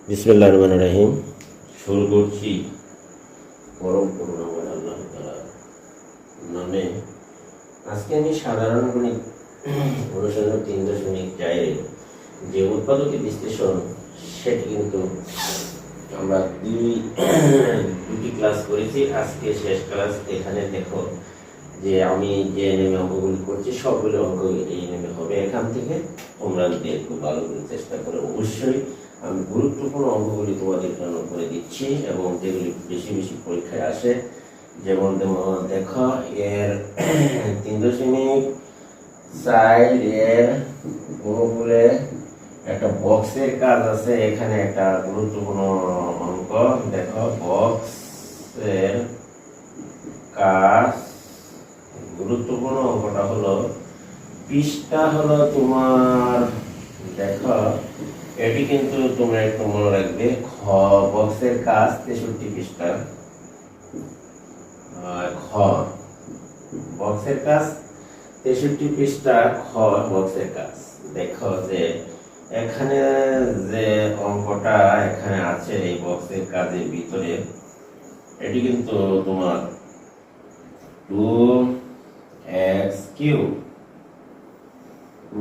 বিসমিল্লাহির রহমানির রহিম। শুরু করছি পরম করুণাময় আল্লাহ তাআলার নামে। আজকে আমি সাধারণ গণিত অনুশীলন 3.4 যে উৎপাদকের বিশ্লেষণ সেটি কিন্তু আমরা দুটি ক্লাস করেছি। আজকে শেষ ক্লাস। এখানে দেখো যে আমি যে নেমে অঙ্কগুলি করছি সবগুলো অঙ্ক এই নেমে হবে। এখান থেকে তোমরা দেখো ভালো করে চেষ্টা করো। অবশ্যই আমি গুরুত্বপূর্ণ অঙ্কগুলি তোমাদের জন্য করে দিচ্ছি এবং যেগুলি বেশি বেশি পরীক্ষায় আসে। যেমন দেখো এর 3.4 এর গুণগুলে একটা বক্সের কাজ আছে। এখানে একটা গুরুত্বপূর্ণ অঙ্ক দেখো, বক্সের কাজ। গুরুত্বপূর্ণ অঙ্কটা হলো পৃষ্ঠা হলো তোমার, দেখো এটি কিন্তু তোমরা একটু মনে রাখবে। খ বক্সের কাজ 63 পৃষ্ঠা। খ বক্সের কাজ 63 পৃষ্ঠা। খ বক্সের কাজ। দেখো যে এখানে যে অঙ্কটা এখানে আছে এই বক্সের কাজের ভিতরে, এটি কিন্তু তোমার 2x³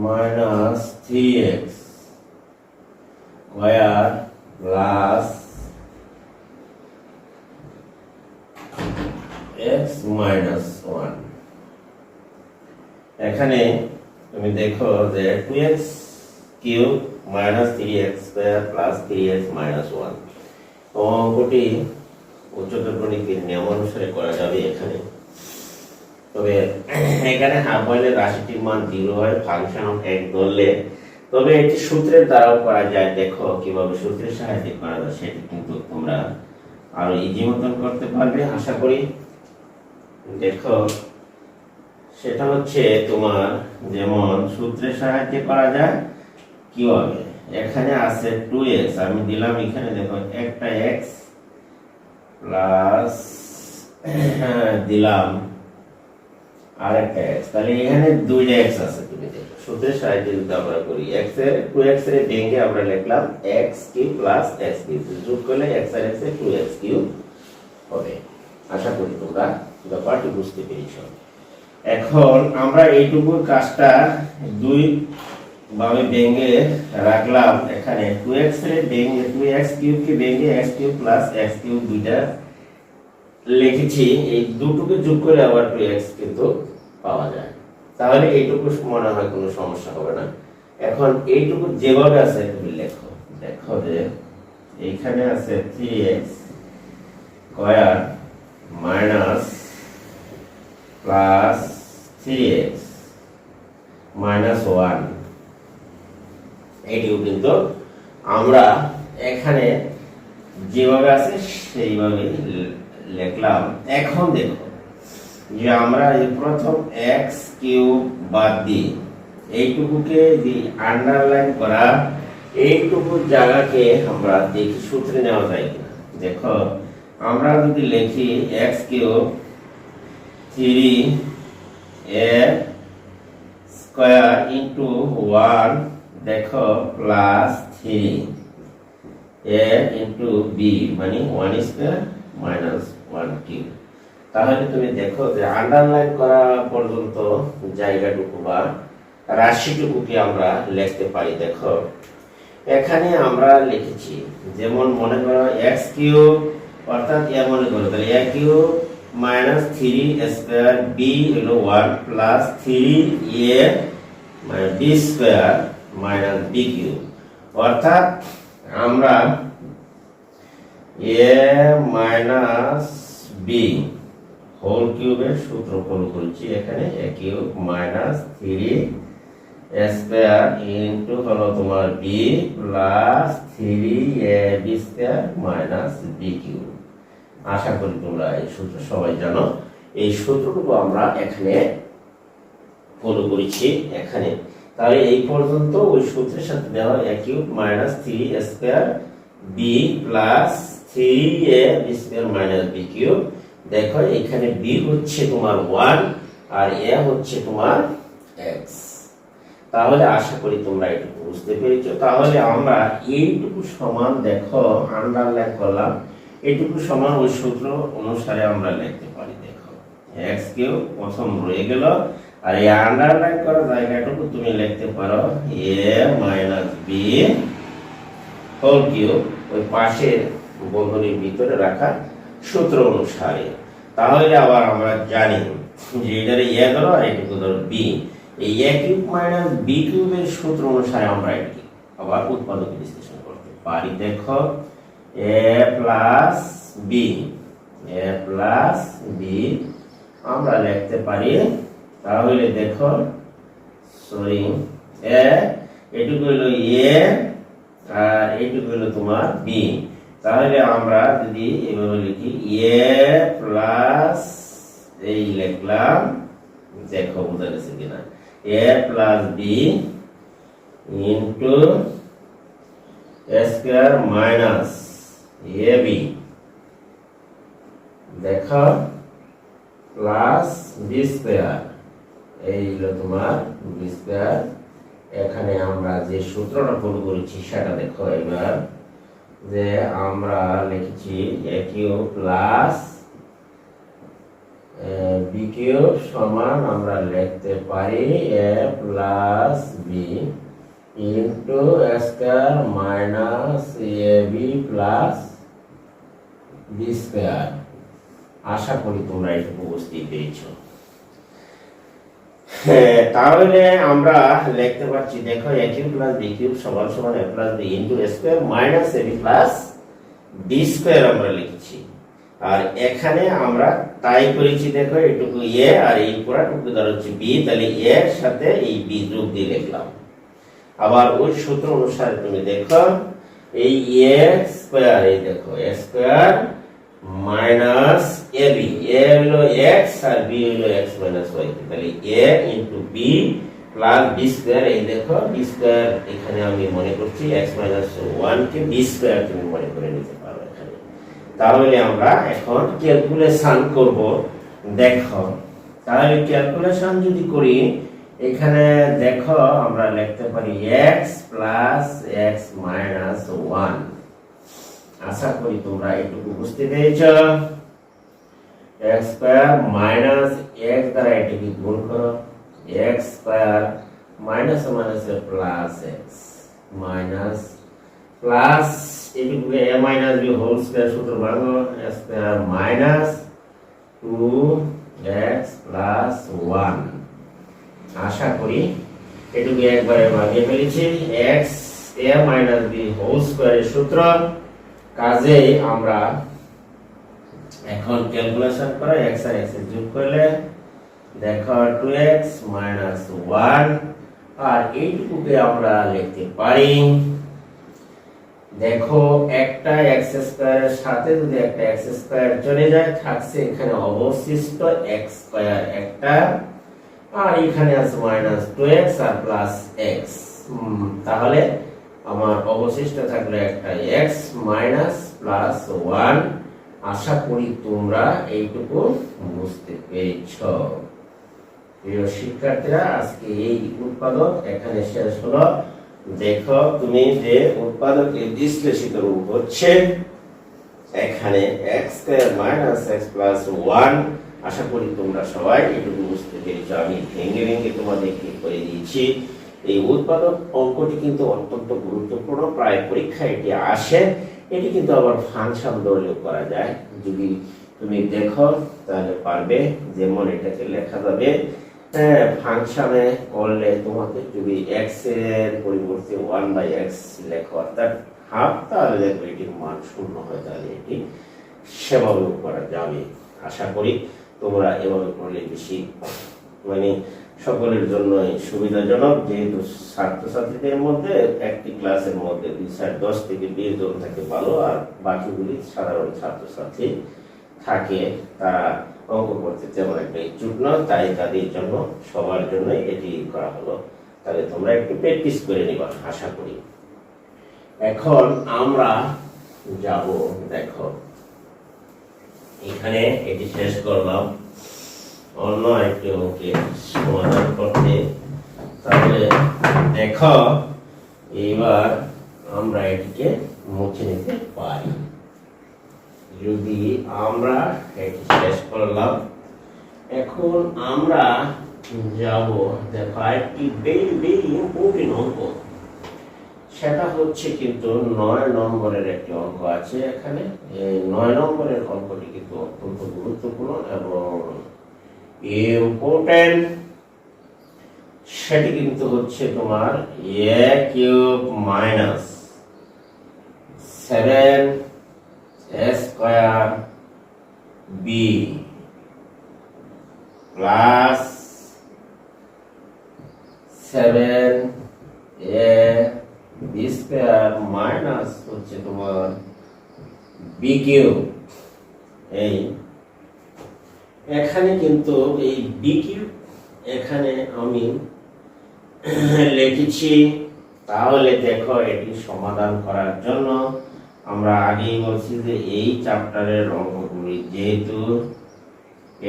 minus 3x square plus x minus 1। এখানে তুমি দেখো যে 2x³ minus 3x square plus 3x minus 1 অঙ্কটি উচ্চতর গণিতের নিয়ম অনুসারে করা যাবে এখানে। তবে এখানে হাফ বয়েলের রাশিটির মান 0 হয় ফাংশন অফ x ধরলে, তবে এটি সূত্রের দ্বারাও করা যায়। দেখো কিভাবে সূত্রের সাহায্যে করা যায় সেটি কিন্তু তোমরা আরো ইজি মতন করতে পারবে আশা করি। দেখো সেটা হচ্ছে তোমার যেমন সূত্রের সাহায্যে করা যায় কিভাবে। এখানে আছে 2x, আমি দিলাম এখানে দেখো একটা x প্লাস দিলাম আর একটা x, তাহলে এখানে দুইটা x আছে। তুমি দেখো সূত্রের সাহায্যে যদি আমরা করি x এর 2x এর ভেঙে আমরা লিখলাম x³ প্লাস x³ যোগ করলে x আর x এর 2x³ হবে। আশা করি তোমরা ব্যাপারটি বুঝতে পেরেছো। এখন আমরা এইটুকু কাজটা দুই ভাবে ভেঙে রাখলাম। এখানে 2x এর ভেঙে 2x³ কে ভেঙে x³ প্লাস x³ দুইটা লিখেছি। এই দুটোকে যোগ করে আবার 2x কিন্তু পাওয়া যায়। তাহলে এইটুকু মনে হয় কোনো সমস্যা হবে না। এখন এইটুকু যেভাবে আছে তুমি লেখো। দেখো যে এইখানে আছে 3x square minus plus 3x minus 1। এইটিও কিন্তু আমরা এখানে যেভাবে আছে সেইভাবে লিখলাম। এখন দেখো যে আমরা এই প্রথম x³ বাদ দিই, এইটুকুকে যদি আন্ডারলাইন করা এইটুকু জায়গাকে আমরা দেখি সূত্রে নেওয়া যায় কিনা। দেখো আমরা যদি লিখি x³ 3a স্কয়ার ইনটু 1 দেখো প্লাস 3a ইনটু b মানে 1 স্কয়ার মাইনাস 1³ তাহলে তুমি দেখো যে আন্ডারলাইন করা পর্যন্ত জায়গাটুকু বা রাশিটুকুকে আমরা লিখতে পারি। দেখো এখানে আমরা লিখেছি যেমন মনে করো x³ অর্থাৎ মনে করো তাহলে a³ minus 3a square b হলো 1 প্লাস 3a মানে b স্কয়ার মাইনাস b³ অর্থাৎ আমরা a মাইনাস b হোল কিউবের সূত্র ফলো করছি। এখানে a³ minus 3a square into হলো তোমার b plus 3ab square minus b³ আশা করি তোমরা এই সূত্র সবাই জানো। এই সূত্রটুকু আমরা এখানে ফলো করেছি এখানে। তাহলে এই পর্যন্ত ওই সূত্রের সাথে দেওয়া a³ minus 3a square b plus 3ab square minus b³ দেখো এখানে b হচ্ছে তোমার 1 আর a হচ্ছে তোমার x। তাহলে আশা করি তোমরা এটুকু বুঝতে পেরেছো। তাহলে আমরা এইটুকু সমান দেখো আন্ডারলাইন করলাম, এইটুকু সমান ওই সূত্র অনুসারে আমরা লিখতে পারি। দেখো এক্স কিউব প্রথম রয়ে গেল, আর এই আন্ডারলাইন করা জায়গাটুকু তুমি লিখতে পারো এ মাইনাস বি হোল কিউব, ওই পাশের বন্ধনীর ভিতরে রাখা সূত্র অনুসারে। তাহলে আবার আমরা জানি যে এটার এ ধরো আর এটুকু ধরো বি, এই এ কিউব মাইনাস বি কিউবের সূত্র অনুসারে আমরা এটি আবার উৎপাদক বিশ্লেষণ করতে পারি। দেখো এ প্লাস বি, এ প্লাস বি আমরা লিখতে পারি। তাহলে দেখো সরি এ এটুকু হলো এ আর এইটুকু হলো তোমার বি। তাহলে আমরা যদি এভাবে লিখি এ প্লাস এই লিখলাম, দেখো বোঝা গেছে কিনা, এ plus B into A square minus A B, দেখো প্লাস বি স্কয়ার, এই হলো তোমার বি স্কয়ার। এখানে আমরা যে সূত্রটা ফলো করেছি সেটা দেখো এবার, যে আমরা লিখেছি এ কিউব প্লাস বি কিউব সমান আমরা লিখতে পারি এ plus B into A square minus A B plus B square. আশা করি তোমরা এটুকু বুঝতে পেরেছো। তাহলে আমরা লিখতে পারছি দেখো এ কিউব প্লাস বি কিউব সমান সমান এ plus B into A square minus A B plus B square আমরা লিখছি। আর এখানে আমরা তাই করেছি, দেখো এটুকু এ আর এই পুরাটুকু ধর হচ্ছে বি, তাহলে এর সাথে এই বি যোগ দিয়ে লিখলাম। আবার ওই সূত্র অনুসারে তুমি দেখো এই এ স্কয়ার, এই দেখো A square minus A B, A হলো এক্স আর বি হলো এক্স মাইনাস ওয়াই, তাহলে A into B plus B square. এই দেখো বি স্কয়ার এখানে আমি মনে করছি এক্স মাইনাস ওয়ান কে বি স্কয়ার তুমি মনে করে নিতে পারো এখানে। তাহলে আমরা এখন ক্যালকুলেশন করব। দেখো তাহলে ক্যালকুলেশন যদি করি এখানে দেখো আমরা লিখতে পারি x প্লাস x মাইনাস 1। আশা করি তোমরা এটুকু বুঝতে পেরেছো। x স্কয়ার মাইনাস x দ্বারা এটাকে গুণ করো, x square minus minus plus x minus plus এটুকু a minus b whole square সূত্র ভাঙো, x square minus 2x plus 1। আশা করি এটুকু একবারে ভাঙিয়ে ফেলেছি। x a minus b whole স্কয়ারের সূত্র, কাজে আমরা এখন ক্যালকুলেশন করে x আর x এর যোগ করলে দেখো 2x মাইনাস 1, আর এইটুকুকে আমরা লিখতে পারি দেখো একটা x স্কয়ারের সাথে যদি একটা x স্কয়ার চলে যায় থাকছে এখানে অবশিষ্ট x স্কয়ার একটা, আর এখানে আছে মাইনাস 2x আর প্লাস x। তাহলে আমার অবশিষ্ট থাকলো একটা x মাইনাস প্লাস 1। আশা করি তোমরা এইটুকু বুঝতে পেরেছো। প্রিয় শিক্ষার্থীরা, আজকে এই উৎপাদক এখানে শেষ হলো। দেখো তুমি যে উৎপাদকে বিশ্লেষিত রূপ হচ্ছে এখানে x square minus x plus 1। আশা করি তোমরা সবাই এটুকু বুঝতে পেরেছো। আমি ভেঙে ভেঙে তোমাদেরকে করে দিয়েছি। এই উৎপাদক অঙ্কটি কিন্তু অত্যন্ত গুরুত্বপূর্ণ, প্রায় পরীক্ষায় এটি আসে। এটি কিন্তু আবার ফাংশন ধরলেও করা যায়, যদি তুমি দেখো তাহলে পারবে। যেমন এটাকে লেখা যাবে ফাংশনে করলে তোমাকে যদি x এর পরিবর্তে 1/x লেখো অর্থাৎ হাফ, তাহলে দেখো এটির মান 0 হয়, তাহলে এটি সেভাবেও করা যাবে। আশা করি তোমরা এভাবে করলে বেশি মানে সকলের জন্য সুবিধাজনক, যেহেতু ছাত্রছাত্রীদের মধ্যে একটি ক্লাসের মধ্যে 10 থেকে 20 জন থাকে ভালো, আর বাকিগুলি সাধারণ ছাত্রছাত্রী থাকে, তারা অঙ্ক করতে তেমন একটা ইচ্ছুক নয়, তাই তাদের জন্য সবার জন্য এটি করা হলো। তাহলে তোমরা একটু প্র্যাকটিস করে নিবা আশা করি। এখন আমরা যাব, দেখো এখানে এটি শেষ করলাম। অন্য একটি অঙ্কে সমাধান করতে তাহলে দেখো এবার আমরা এটিকে মুছে নিতে পারি। যদি আমরা এটি শেষ করলাম, এখন আমরা যাব দেখো আরেকটি বেরি ইম্পর্টেন্ট অঙ্ক, সেটা হচ্ছে কিন্তু 9 নম্বরের একটি অঙ্ক আছে এখানে। এই 9 নম্বরের অঙ্কটি কিন্তু অত্যন্ত গুরুত্বপূর্ণ এবং ইম্পর্টেন্ট। সেটি কিন্তু হচ্ছে তোমার a cube minus 7a square b plus 7a b square minus হচ্ছে তোমার b কিউব। এই এখানে কিন্তু এই b কিউব এখানে আমি লিখেছি। তাহলে দেখো এটি সমাধান করার জন্য আমরা আগেই বলছি যে এই চ্যাপ্টারের অঙ্কগুলি যেহেতু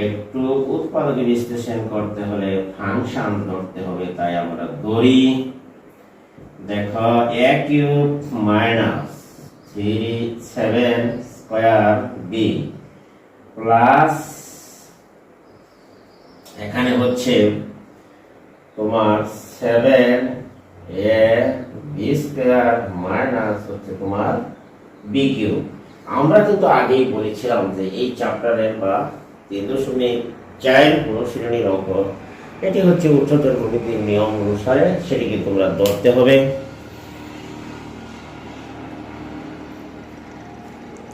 একটু উৎপাদক বিশ্লেষণ করতে হলে ফাংশন ধরতে হবে, তাই আমরা ধরি। দেখো a cube minus 7 square b plus এখানে হচ্ছে তোমার 7a b স্কয়ার মাইনাস হচ্ছে তোমার b কিউব। আমরা কিন্তু আগেই বলেছিলাম যে এই চ্যাপ্টারের বা 3.4 অনুশীলনীর অঙ্ক, এটি হচ্ছে উচ্চতর গণিতের নিয়ম অনুসারে সেটিকে তোমরা ধরতে হবে।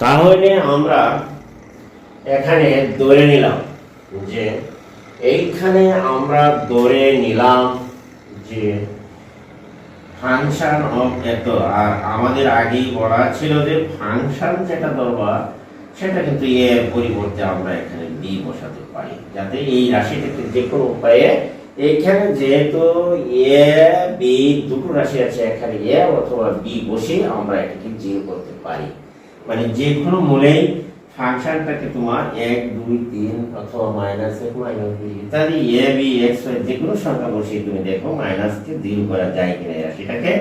তাহলে আমরা এখানে ধরে নিলাম যে এইখানে আমরা ধরে নিলাম যে ফাংশন অফ এত, আর আমাদের আগেই বলা ছিল যে ফাংশন যেটা ধরবা সেটা কিন্তু এ এর পরিবর্তে আমরা এখানে বি বসাতে পারি, যাতে এই রাশিটাকে যে কোনো উপায়ে এইখানে যেহেতু এ বি দুটো রাশি আছে, এখানে এ অথবা বি বসে আমরা এটাকে জিরো করতে পারি। মানে যে কোনো মূলেই ফাংশনটাকে তোমার 1 2 3 অথবা -1 -2 ইত্যাদি a b x y যে কোনো সংখ্যা বসিয়ে তুমি দেখো মাইনাসকে জিরো করা যায় কিনা রাশিটাকে।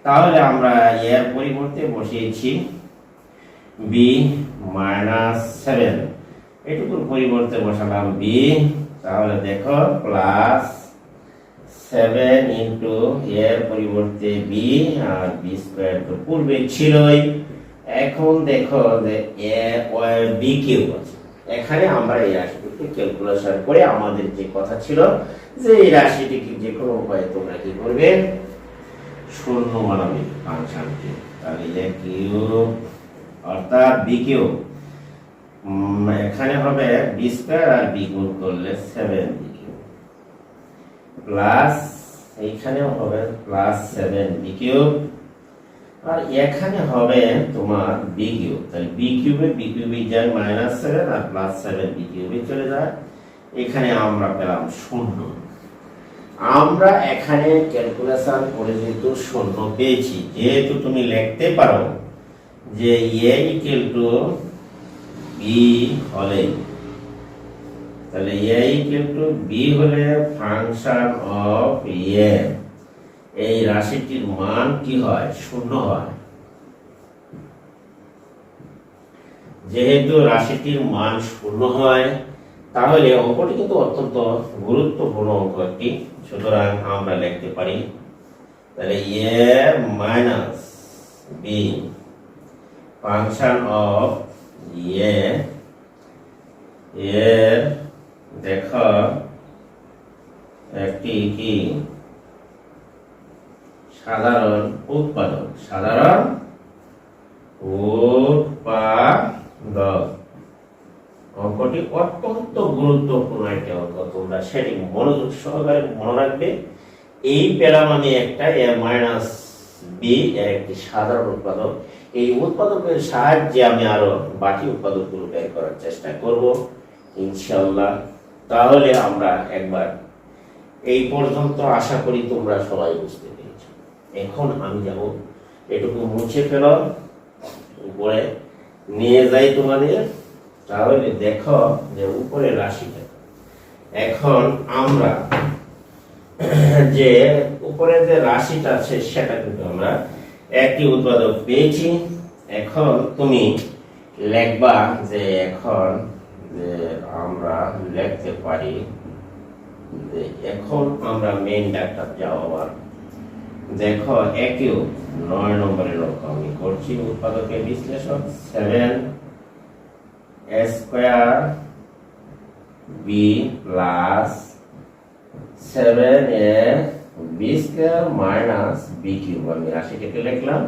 তাহলে আমরা এর পরিবর্তে বসিয়েছি b -7, এটুকুর পরিবর্তে বসালাম b। তাহলে দেখো প্লাস 7 ইনটু এর পরিবর্তে b আর b স্কয়ার তো পূর্বে ছিলই। এখন দেখো যে a ও b কিউব আছে, এখানে আমরা এই রাশিটিকে ক্যালকুলেশন করে আমাদের যে কথা ছিল যে এই রাশিটিকে যে কোনো উপায়ে তোমরা কি করবে শূন্য বানাবে ফাংশনকে। তাহলে a কিউব অর্থাৎ b কিউব এখানে হবে b স্কয়ার আর b গুণ করলে 7b কিউব প্লাস এইখানেও হবে প্লাস 7b কিউব, আর এখানে হবে তোমার b কিউব। তাহলে b কিউবে যায় -7 আর প্লাস 7b কিউবে চলে যায়। এখানে আমরা পেলাম শূন্য। আমরা এখানে ক্যালকুলেশন করে যেহেতু শূন্য পেয়েছি, যেহেতু তুমি লিখতে পারো যে a ইকুয়াল টু b হলে, তাহলে a ইকুয়াল টু b হলে ফাংশন অফ a এই রাশিটির মান কি হয় শূন্য হয়। যেহেতু রাশিটির মান শূন্য হয় তাহলে অঙ্কটি কিন্তু অত্যন্ত গুরুত্বপূর্ণ অঙ্ক একটি। সুতরাং আমরা লিখতে পারি তাহলে a minus b function of a এর দেখো একটি কি সাধারণ উৎপাদক, অঙ্কটি অত্যন্ত গুরুত্বপূর্ণ একটি অঙ্ক। তোমরা সেটি মনোযোগ সহকারে মনে রাখবে। এই পেলাম আমি একটা a মাইনাস b এর একটি সাধারণ উৎপাদক। এই উৎপাদকের সাহায্যে আমি আরো বাকি উৎপাদকগুলো বের করার চেষ্টা করব ইনশাআল্লাহ। তাহলে আমরা একবার এই পর্যন্ত আশা করি তোমরা সবাই বুঝতে পেরেছো। এখন আমি যাব এটুকু মুছে ফেলো, উপরে নিয়ে যাই তোমাদের। তাহলে দেখো যে উপরে রাশিটা এখন আমরা যে উপরে যে রাশিটা আছে সেটা কিন্তু আমরা একটি উৎপাদক পেয়েছি। এখন তুমি লিখবা যে এখন যে আমরা লিখতে পারি যে এখন আমরা মেইন ডাটা যাও আবার দেখো একই 9 নম্বরের লক্ষ্য আমি করছি উৎপাদকের বিশ্লেষণ 7 a square b plus 7a b square minus b cube আমি রাশি কেটে লিখলাম।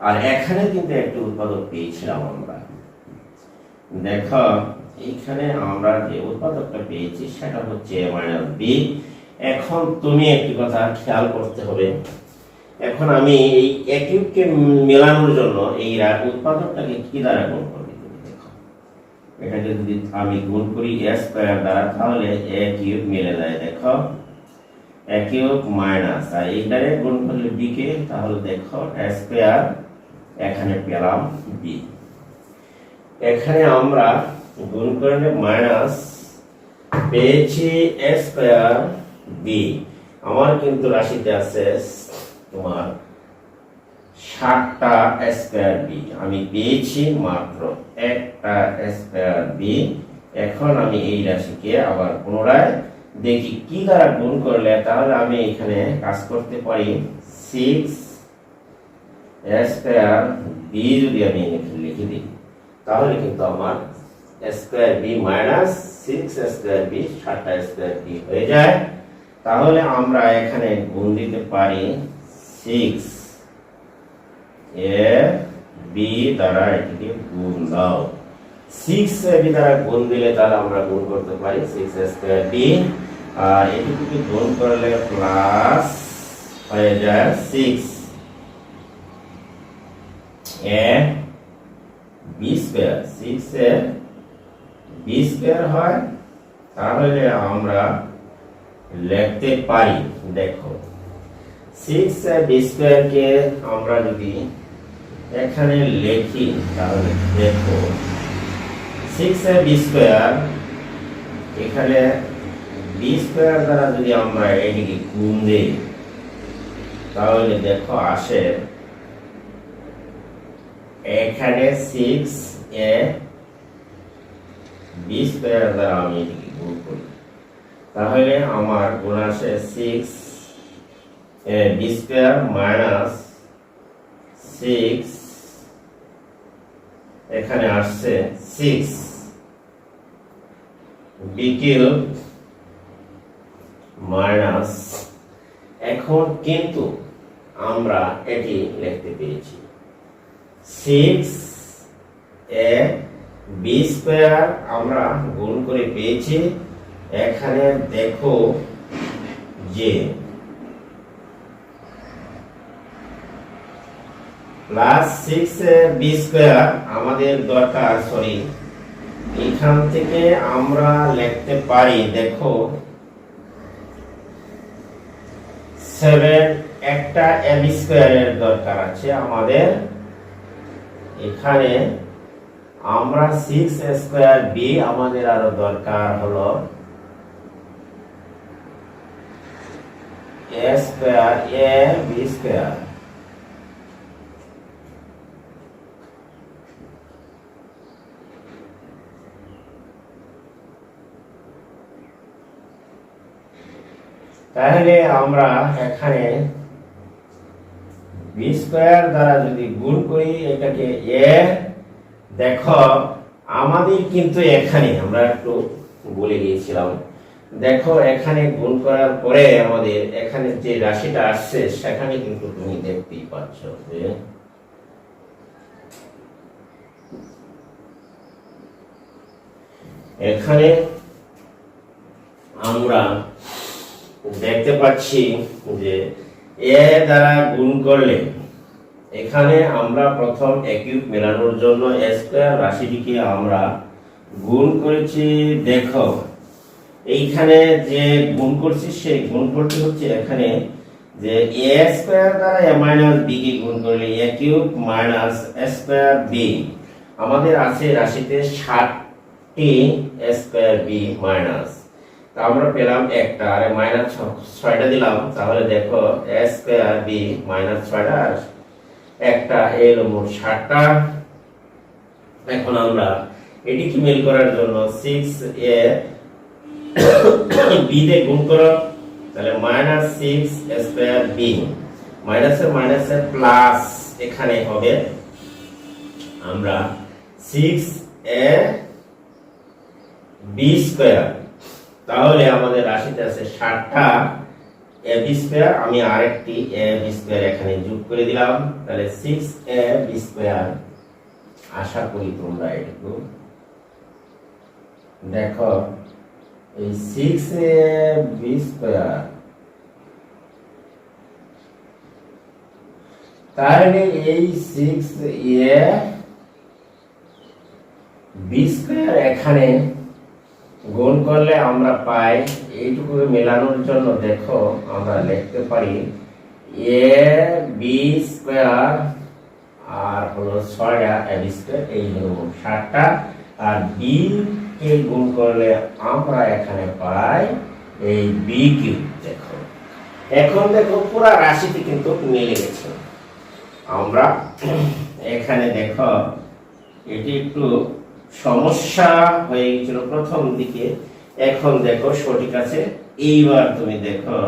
আর এখানে কিন্তু একটা উৎপাদক পেয়েছিলাম আমরা, দেখো এইখানে আমরা যে উৎপাদকটা পেয়েছি সেটা হচ্ছে a মাইনাস b। এখন তুমি একটি কথা খেয়াল করতে হবে, এখন আমি এই a কিউবকে মেলানোর জন্য এই উৎপাদকটাকে কি দ্বারা গুণ করব তুমি দেখো, এটাকে যদি আমি গুণ করি a স্কয়ার দ্বারা তাহলে a কিউব মিলে যায়, দেখো a কিউব মাইনাস আর এই দ্বারা গুণ করলে b কে তাহলে দেখো a স্কয়ার এখানে পেলাম b। এখানে আমরা গুণ করলে মাইনাস পেয়েছি a স্কয়ার b। আমার কিন্তু রাশিতে আছে তোমার 7টা a স্কয়ার b, আমি পেয়েছি মাত্র একটা a স্কয়ার b। এখন আমি এই রাশিকে আবার পুনরায় দেখি কি দ্বারা গুণ করলে, তাহলে আমি এখানে কাজ করতে পারি 6 a স্কয়ার b যদি আমি লিখে দিই তাহলে কিন্তু আমার a square b minus 6 a square b 7টা a square b হয়ে যায়। তাহলে আমরা এখানে গুণ দিতে পারি 6 a b দ্বারা এটিকে গুণ দাও, 6 a b দ্বারা গুণ দিলে তাহলে আমরা গুণ করতে পারি 6 a স্কয়ার b আর এটিকে গুণ করলে প্লাস হয়ে যায় 6 a b square 6 a b square হয়। তাহলে আমরা লিখতে পারি দেখো 6 a b স্কয়ার কে আমরা যদি এখানে লিখি তাহলে দেখো 6 a b স্কয়ার এখানে b স্কয়ার দ্বারা যদি আমরা এটিকে গুণ দেই তাহলে দেখো আসে এখানে 6 a b স্কয়ার দ্বারা আমি এটিকে গুণ করি তাহলে আমার গুণ আসে 6 a b স্কয়ার মাইনাস 6 এখানে আসছে 6 b কিউব মাইনাস, এখন কিন্তু আমরা এটি লিখতে পেরেছি 6 a b স্কয়ার আমরা গুণ করে পেয়েছি। এখানে দেখো যে প্লাস 6 a b স্কয়ার আমাদের দরকার, সরি এখান থেকে আমরা লিখতে পারি দেখো 7 একটা a b স্কয়ারের দরকার আছে আমাদের, এখানে আমরা 6 a স্কয়ার b আমাদের আরো দরকার হলো a square a b square. তাহলে আমরা এখানে b স্কয়ার দ্বারা যদি গুণ করি এটাকে a, দেখো আমাদের কিন্তু এখানে আমরা একটু বলে গিয়েছিলাম, দেখো এখানে গুণ করার পরে আমাদের এখানে যে রাশিটা আসছে সেখানে কিন্তু তুমি দেখতেই পাচ্ছ যে এখানে আমরা দেখতে পাচ্ছি যে a দ্বারা গুণ করলে এখানে আমরা প্রথম a কিউব মেলানোর জন্য a স্কয়ার রাশিটিকে আমরা গুণ করেছি। দেখো এইখানে যে গুণ করছি সেই গুণফলটি হচ্ছে এখানে যে a স্কয়ার দ্বারা a মাইনাস b কে গুণ করলে a cube minus a square b, আমাদের আছে রাশিতে 7টি a স্কয়ার b মাইনাস, তা আমরা পেলাম একটা, আর মাইনাস 6টা দিলাম, তাহলে দেখো a স্কয়ার b মাইনাস 6টা আর একটা এর মোট 60টা। এখন আমরা এটিকে মিল করার জন্য 6a b দিয়ে গুণ করো, তাহলে মাইনাস 6 স্কয়ার b, মাইনাসের প্লাস এখানে হবে আমরা 6a b স্কয়ার। তাহলে আমাদের রাশিতে আছে 60টা ab স্কয়ার, আমি আরেকটি ab স্কয়ার এখানে যোগ করে দিলাম, তাহলে 6ab স্কয়ার। আশা করি তোমরা এটুকু দেখো, এই 6ab স্কয়ার, তাহলে এই 6ab স্কয়ার এখানে গুণ করলে আমরা পাই, এইটুকু মেলানোর জন্য দেখো আমরা লিখতে পারি ab স্কয়ার আর হলো 6টা ab স্কয়ার, এই হলো 60টা, আর b কে গুণ করলে আমরা এখানে পাই এই b কিউব। দেখো এখন দেখো পুরো রাশিটি কিন্তু মিলে গেছে। আমরা এখানে দেখো এটি একটু সমস্যা হয়ে গেছিল প্রথম দিকে, এখন দেখো সঠিক আছে। এইবার তুমি দেখো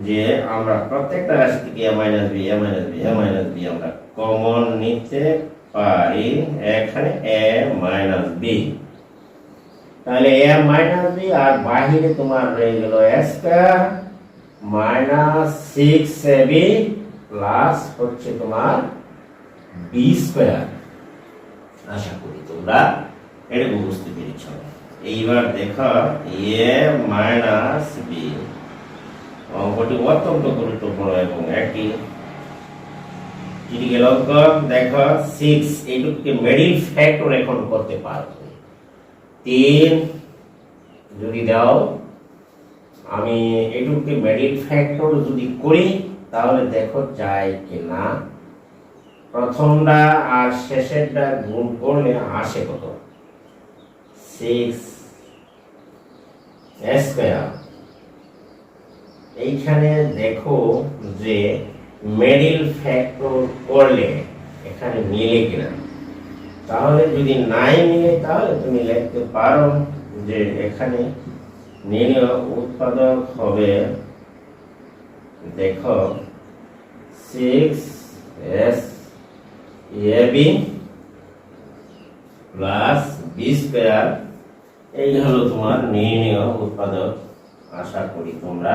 যে আমরা প্রত্যেকটা রাশি থেকে a মাইনাস b আমরা কমন নিতে পারি, এখানে a মাইনাস b, তাহলে a মাইনাস b আর বাহিরে তোমার রয়ে গেল a square minus 6ab plus হচ্ছে তোমার b স্কয়ার। আশা করি তোমরা এটুকু বুঝতে পেরেছ। এইবার দেখো a মাইনাস b, অঙ্কটি অত্যন্ত গুরুত্বপূর্ণ এবং একই যদি লক্ষ দেখো 6 এইটুকুকে মিডল ফ্যাক্টর এখন করতে পারবে। 3 যদি দাও, আমি এইটুকুকে মিডল ফ্যাক্টর যদি করি তাহলে দেখো যায় কিনা। প্রথমটা আর শেষেরটা গুণ করলে আসে কত, 6 স্কয়ার। এইখানে দেখো যে মিডল ফ্যাক্টর করলে এখানে মিলে কিনা, তাহলে যদি নাই মিলে তাহলে তুমি লিখতে পারো যে এখানে নির্ণয় উৎপাদক হবে দেখো 6ab প্লাস b স্কয়ার, এই হলো তোমার নির্ণয় উৎপাদক। আশা করি তোমরা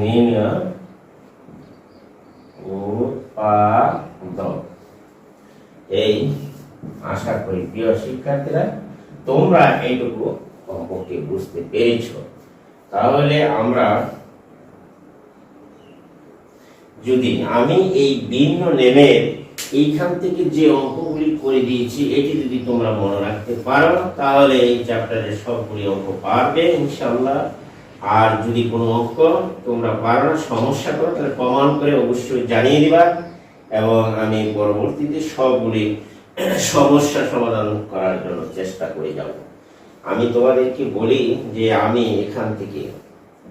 নির্ণয় উৎপাদক এই আশা করি প্রিয় শিক্ষার্থীরা তোমরা এইটুকু অঙ্কটি বুঝতে পেরেছ। তাহলে আমরা যদি আমি এই ভিন্ন নেমের এইখান থেকে যে অঙ্কগুলি করে দিয়েছি এটি যদি তোমরা মনে রাখতে পারো তাহলে এই চ্যাপ্টারের সবগুলি অঙ্ক পারবে ইনশাআল্লাহ। আর যদি কোনো অঙ্ক তোমরা পারো না, সমস্যা করো, তাহলে প্রমাণ করে অবশ্যই জানিয়ে দিবা এবং আমি পরবর্তীতে সবগুলি সমস্যা সমাধান করার জন্য চেষ্টা করে যাব। আমি তোমাদেরকে বলি যে আমি এখান থেকে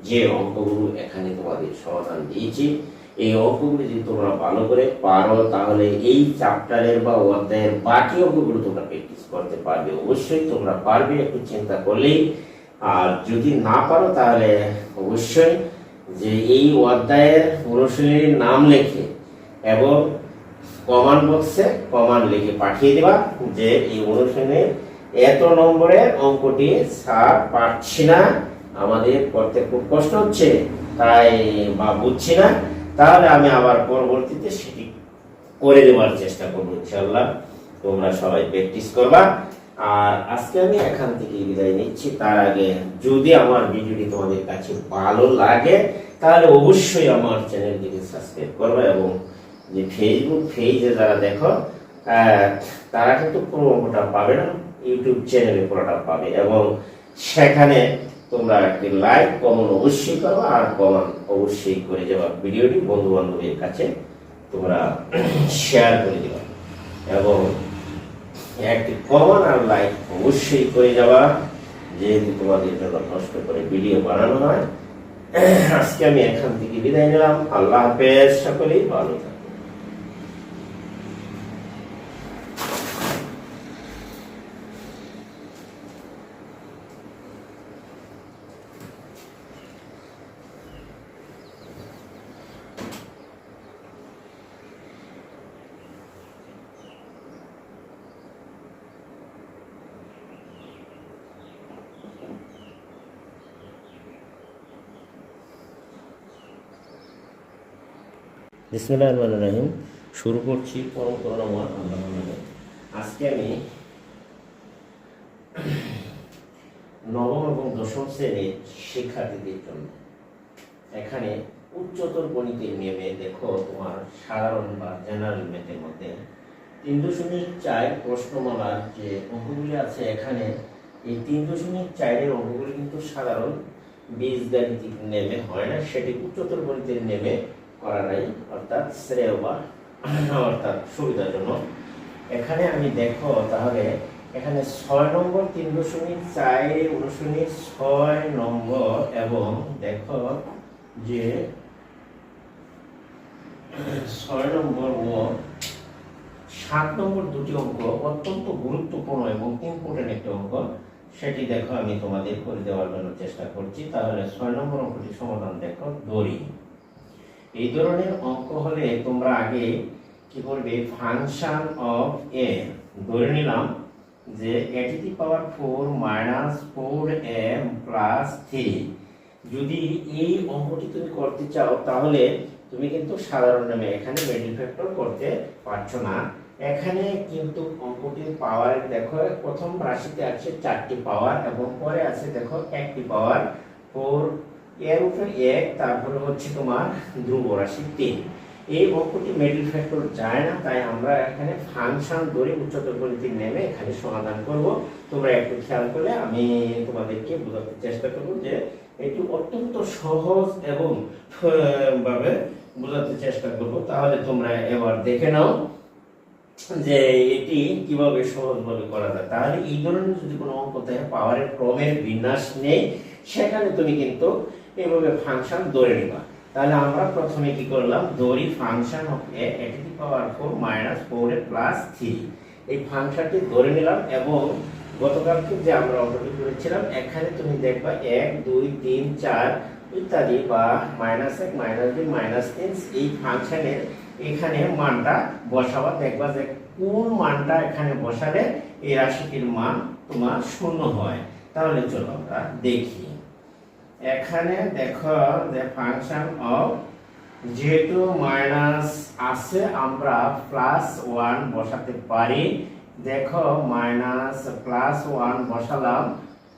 যে অঙ্কগুলো এখানে তোমাদের সমাধান দিয়েছি, এই অঙ্কগুলো যদি তোমরা ভালো করে পারো তাহলে এই চ্যাপ্টারের বা অধ্যায়ের বাকি অঙ্কগুলো তোমরা প্র্যাকটিস করতে পারবে। অবশ্যই তোমরা পারবে একটু চিন্তা করলেই। আর যদি না পারো তাহলে অবশ্যই যে এই অধ্যায়ের অনুশীলনীর নাম লেখে এবং কমেন্ট বক্সে কমেন্ট লিখে পাঠিয়ে দেবা যে এই অনুশীলনের এত নম্বরের অঙ্কটি স্যার পারছি না, আমাদের করতে খুব কষ্ট হচ্ছে তাই বা বুঝছি না, তাহলে আমি আবার পরবর্তীতে সেটি করে দেওয়ার চেষ্টা করবো ইনশাআল্লাহ। তোমরা সবাই প্র্যাকটিস করবা। আর আজকে আমি এখান থেকে বিদায় নিচ্ছি। তার আগে যদি আমার ভিডিওটি তোমাদের কাছে ভালো লাগে তাহলে অবশ্যই আমার চ্যানেলটিকে সাবস্ক্রাইব করবে এবং যে ফেসবুক পেজে যারা দেখো তারা কিন্তু পুরো অঙ্কটা পাবে না, ইউটিউব চ্যানেলে পুরোটা পাবে এবং সেখানে তোমরা একটি লাইক কমেন্ট অবশ্যই করো আর কমেন্ট অবশ্যই করে যাবা। ভিডিওটি বন্ধু বান্ধবের কাছে তোমরা শেয়ার করে দিবা এবং একটি কমেন্ট আর লাইক অবশ্যই করে যাবা যেহেতু তোমাদের জন্য কষ্ট করে ভিডিও বানানো হয়। আজকে আমি এখান থেকে বিদায় নিলাম। আল্লাহ হাফেজ, সকলেই ভালো থাকো। বিসমিল্লাহির রহমানির রহিম। শুরু করছি পরম করুণাময় আল্লাহর নামে। আজকে আমি নবম এবং দশম শ্রেণীর শিক্ষার্থীদের জন্য এখানে উচ্চতর গণিতের নিয়মে দেখো তোমার সাধারণ বা জেনারেল ম্যাথের মধ্যে 3.4 প্রশ্নমালার যে অঙ্কগুলি আছে, এখানে এই 3.4 অঙ্কগুলি কিন্তু সাধারণ বীজগাণিতিক নেমে হয় না, সেটি উচ্চতর গণিতের নেমে করা নাই, অর্থাৎ শ্রেয় বা অর্থাৎ সুবিধাজনক। এখানে আমি দেখো তাহলে এখানে 6 নম্বর 3.4 অনুশীলনী 6 নম্বর এবং দেখো যে 6 নম্বর ও 7 নম্বর দুটি অঙ্ক অত্যন্ত গুরুত্বপূর্ণ এবং ইম্পর্টেন্ট একটি অঙ্ক, সেটি দেখো আমি তোমাদের করে দেওয়ার জন্য চেষ্টা করছি। তাহলে 6 নম্বর অঙ্কটি সমাধান দেখো। দড়ি, এই ধরনের অঙ্ক হলে তোমরা আগে কি করবে, ফাংশন অফ এ ধরে নিলাম যে a to the power 4 minus 4m plus 3। যদি এই অঙ্কটি তুমি করতে চাও তাহলে তুমি কিন্তু সাধারণ নামে এখানে মিডল ফ্যাক্টর করতে পারছো না। এখানে কিন্তু অঙ্কটির পাওয়ার দেখো, প্রথম রাশিতে আছে 4টি পাওয়ার এবং পরে আছে দেখো 1টি পাওয়ার 4, এর উপরে 1, তারপরে হচ্ছে তোমার ধ্রুব রাশি 3। এই অঙ্কটি মিডল ফ্যাক্টর যায় না, তাই আমরা এখানে ফাংশন ধরে উচ্চতর গণিতের নেমে এখানে সমাধান করব। তোমরা একটু খেয়াল করলে আমি তোমাদেরকে বোঝাতে চেষ্টা করব যে এটি অত্যন্ত সহজ এবং ভাবে বোঝাতে চেষ্টা করব। তাহলে তোমরা এবার দেখে নাও যে এটি কিভাবে সহজভাবে করা যায়। তাহলে এই ধরনের যদি কোনো অঙ্ক থাকে, পাওয়ারের ক্রমের বিন্যাস নেই, সেখানে তুমি কিন্তু এইভাবে ফাংশন ধরে নিবা। তাহলে আমরা প্রথমে কি করলাম, ধরি function of A to the power 4 minus 4a plus 3, এই ফাংশনটি ধরে নিলাম। এবং গতকালকে যে আমরা অঙ্কটি করেছিলাম, এখানে তুমি দেখবা 1 2 3 4 ইত্যাদি বা -1 -2 -3 এই ফাংশনের এখানে মানটা বসাবা। দেখবা যে কোন মানটা এখানে বসালে এই রাশিটির মান তোমার 0 হয়। তাহলে চলো আমরা দেখি। এখানে দেখো যে ফাংশন অফ, যেহেতু মাইনাস আছে আমরা +1 বসাতে পারি। দেখো মাইনাস +1 বসালাম,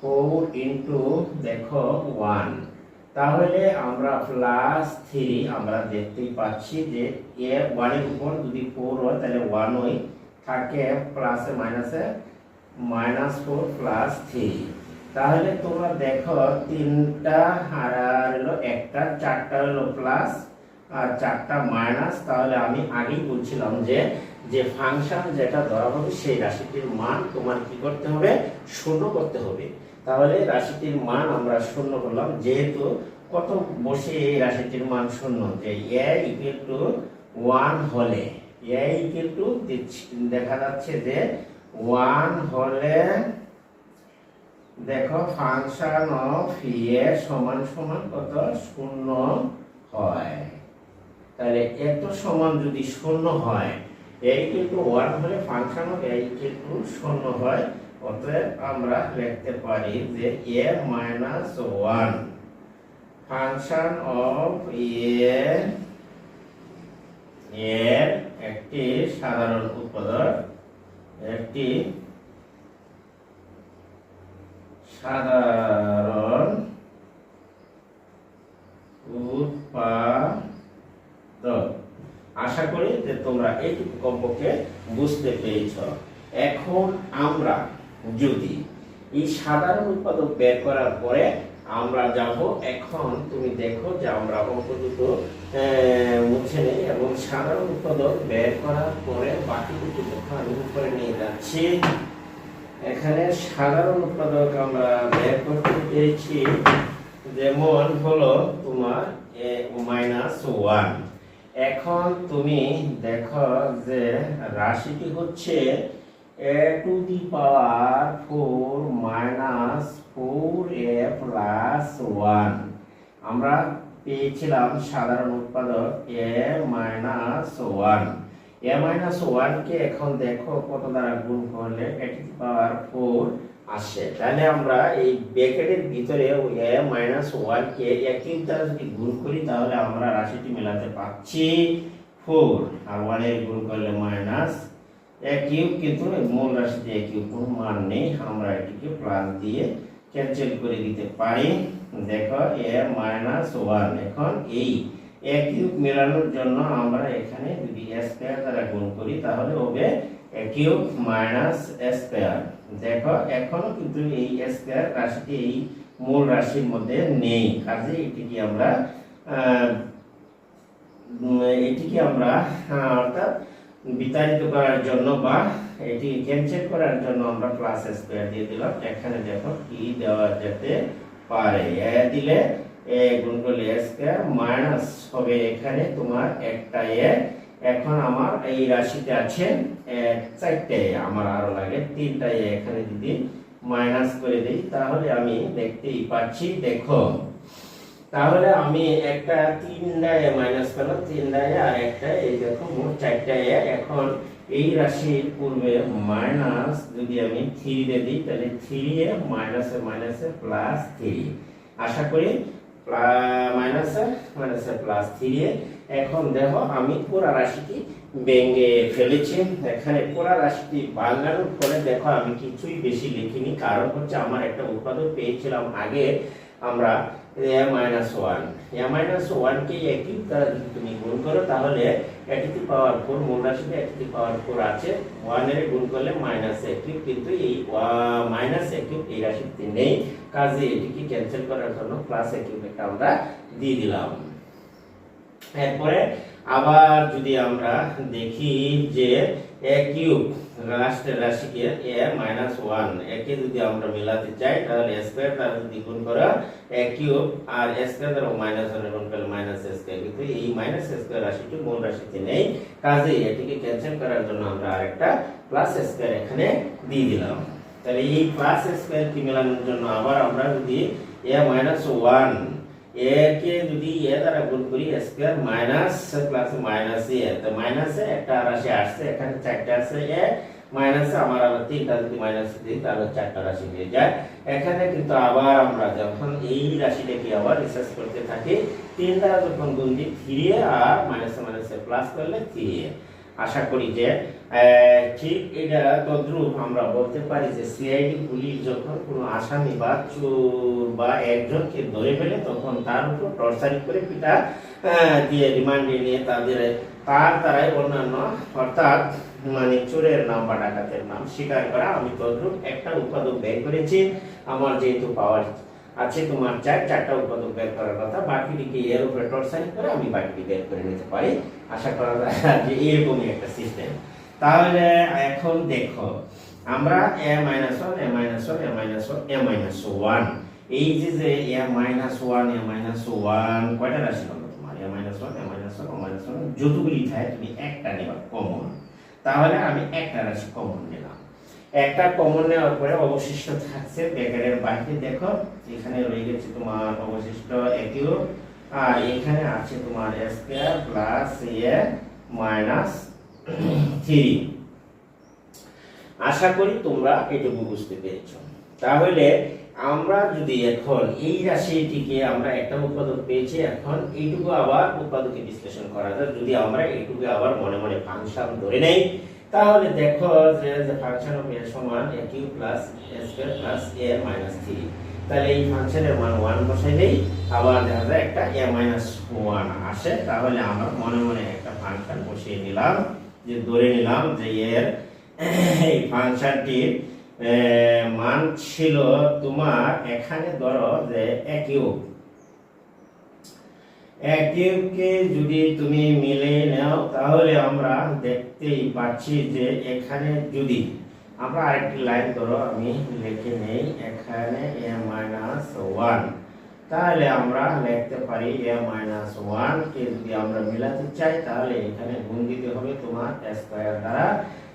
4 ইনটু দেখো 1, তাহলে আমরা +3 আমরা দেখতেই পাচ্ছি যে এ 1 এর উপর যদি 4 হয় তাহলে 1 ওই থাকে, প্লাসে মাইনাসে -4 +3। তাহলে তোমরা দেখো 3টা হলো একটা, 4টা হলো প্লাস আর 4টা মাইনাস। তাহলে আমি আগেই বলছিলাম যে যে ফাংশন যেটা ধরা হবে সেই রাশিটির মান তোমার কি করতে হবে, 0 করতে হবে। তাহলে রাশিটির মান আমরা 0 করলাম, যেহেতু কত বসে এই রাশিটির মান 0, যে a = 1 হলে a = দেখা যাচ্ছে যে 1 হলে দেখো ফাংশন অফ এ সমান সমান কত, 0 হয়। তাহলে এত সমান যদি 0 হয়, a = 1 হলে ফাংশন অফ a = 0 হয়। অতএব আমরা লিখতে পারি যে a - 1 ফাংশন অফ এর একটি সাধারণ উৎপাদক, একটি সাধারণ উৎপাদক। আশা করি যে তোমরা এইটুকু কমপক্ষে বুঝতে পেরেছ। এখন আমরা যদি এই সাধারণ উৎপাদক বের করার পরে আমরা যাব, এখন তুমি দেখো যে আমরা অঙ্ক দুটো মুছে নেই এবং সাধারণ উৎপাদক বের করার পরে বাকি দুটো দেখো আমি উপরে নিয়ে যাচ্ছি। এখানে সাধারণ উৎপাদক আমরা বের করতে পেরেছি, যেমন হলো তোমার -1। এখন তুমি দেখো যে রাশিটি হচ্ছে a⁴ -4a + 1। আমরা পেয়েছিলাম সাধারণ উৎপাদক a-1। a-1 কে এখন দেখো কত দ্বারা গুণ করলে a⁴ আসে। তাহলে আমরা এই ব্র্যাকেটের ভিতরে a-1 কে a³ দ্বারা যদি গুণ করি তাহলে আমরা রাশিটি মেলাতে পাচ্ছি 4, আর 1 এর গুণ করলে -a³, কিন্তু মূল রাশিতে a³ কোনো মান নেই, আমরা এটিকে প্লাস দিয়ে ক্যান্সেল করে দিতে পারি। দেখো a-1, এখন এই a³ মেলানোর জন্য আমরা এখানে যদি a² দ্বারা গুণ করি তাহলে হবে a³ - a²। দেখো এখনো কিন্তু এই a² রাশিটি এই মূল রাশির মধ্যে নেই, কাজে এটিকে আমরা অর্থাৎ বিতাড়িত করার জন্য বা এটি ক্যান্সেল করার জন্য আমরা +a² দিয়ে দিলাম। এখানে দেখো কি দেওয়া যেতে পারে, a দিলে a গুণ করলে a² মাইনাস হবে এখানে তোমার একটা a। এখন আমার এই রাশিতে আছে 4টা a, আমার আরো লাগে 3টা a, এখানে যদি মাইনাস করে দেই তাহলে আমি দেখতেই পাচ্ছি। দেখো তাহলে আমি একটা 3টা a মাইনাস করলাম, 3টা a আর একটা এই দেখো মোট 4টা a। এখন এই রাশির পূর্বে মাইনাস যদি আমি 3 দিয়ে দিই তাহলে 3a মাইনাসে মাইনাসে +3, আশা করি মাইনাসে মাইনাসে +3a। এখন দেখো আমি পুরো রাশিটি ভেঙে ফেলেছি। এখানে পুরো রাশিটি ভাঙানোর পরে দেখো আমি কিছুই বেশি লিখিনি, কারণ হচ্ছে আমার একটা উৎপাদক পেয়েছিলাম আগে আমরা a-1 কে a³ দ্বারা যদি তুমি গুণ করো তাহলে a⁴ মূল রাশিতে a⁴ আছে, 1 এর গুণ করলে -a³, কিন্তু এই -a³ এই রাশিতে নেই, কাজে এটিকে ক্যান্সেল করার জন্য +a³ একটা আমরা দিয়ে দিলাম। এরপরে আবার যদি আমরা দেখি যে a³ লাস্টের রাশিকে a-1 একে যদি আমরা মেলাতে চাই তাহলে a² দ্বারা যদি গুণ করা a³ আর a² দ্বারা -1 এর গুণ করলে -a², কিন্তু এই -a² রাশিটি মূল রাশিতে নেই, কাজে এটিকে ক্যান্সেল করার জন্য আমরা আরেকটা +a² এখানে দিয়ে দিলাম। তাহলে এই +a² কে মেলানোর জন্য আবার আমরা যদি a-1 a কে যদি a দ্বারা গুণ করি a² minus plus minus a, তো মাইনাসে একটা রাশি আসছে, এখানে 4টা আছে a, মাইনাসে আমার আবার 3টা যদি মাইনাস দিই তাহলে 4টা রাশি হয়ে যায়। এখানে কিন্তু আবার আমরা যখন এই রাশিটাকে আবার রিসার্চ করতে থাকি 3 দ্বারা যখন গুণ দিই 3a আর মাইনাসে মাইনাসে প্লাস করলে 3a, আশা করি যে ঠিক এটা তদ্রূপ আমরা বলতে পারি যে সিআইডি পুলিশ যখন কোনো আসামি বা চোর বা একজনকে ধরে ফেলে তখন তার উপর টর্চারিং করে পিটা দিয়ে রিমান্ডে নিয়ে তার দ্বারাই অন্যান্য অর্থাৎ মানে চোরের নাম বা ডাকাতের নাম স্বীকার করা। আমি তদ্রূপ একটা উৎপাদক বের করেছি, আমার যেহেতু পাওয়ার আছে তোমার 4টা উৎপাদক বের করার কথা, বাকিটিকে এর উপরে টর্চারিং করে আমি বাকিটি বের করে নিতে পারি, আশা করা যায় যে এরকমই একটা সিস্টেম। তাহলে এখন দেখো আমরা a-1 এই যে a-1 কয়টা রাশি হলো তোমার a-1 যতগুলি থাকে তুমি একটা নেবা কমন, তাহলে আমি একটা রাশি কমন নিলাম। একটা কমন নেওয়ার পরে অবশিষ্ট থাকছে ব্র্যাকেটের বাইরে, দেখো এখানে রয়ে গেছে তোমার অবশিষ্ট a³ আর এখানে আছে তোমার a² প্লাস a-3। আশা করি তোমরা এটুকু বুঝতে পেরেছো। তাহলে আমরা যদি এখন এই রাশিটিকে আমরা একটা উৎপাদক পেয়েছি, এখন এইটুকু আবার উৎপাদকে বিশ্লেষণ করা যায়। যদি আমরা এইটুকু আবার মনে মনে ফাংশন ধরে নেই তাহলে দেখো যে ফাংশন অফ a সমান a³ plus a² plus a-3, তাহলে এই ফাংশনের মান 1 বসাইলেই আবার দেখা যায় একটা a-1 আসে। তাহলে আমরা মনে মনে একটা ফাংশন বসিয়ে নিলাম, যে ধরে নিলাম যে এর এই ফাংশনটির মান ছিল তোমার এখানে ধরো যে a³ কে যদি তুমি মিলে নাও তাহলে আমরা দেখতেই পাচ্ছি যে এখানে যদি আমরা আরেকটি লাইন ধরো আমি লিখে নেই এখানে a মাইনাস 1, তাহলে আমরা লিখতে পারি a মাইনাস 1 কে যদি আমরা মিলাতে চাই তাহলে এখানে গুণ দিতে হবে তোমার স্কয়ার দ্বারা।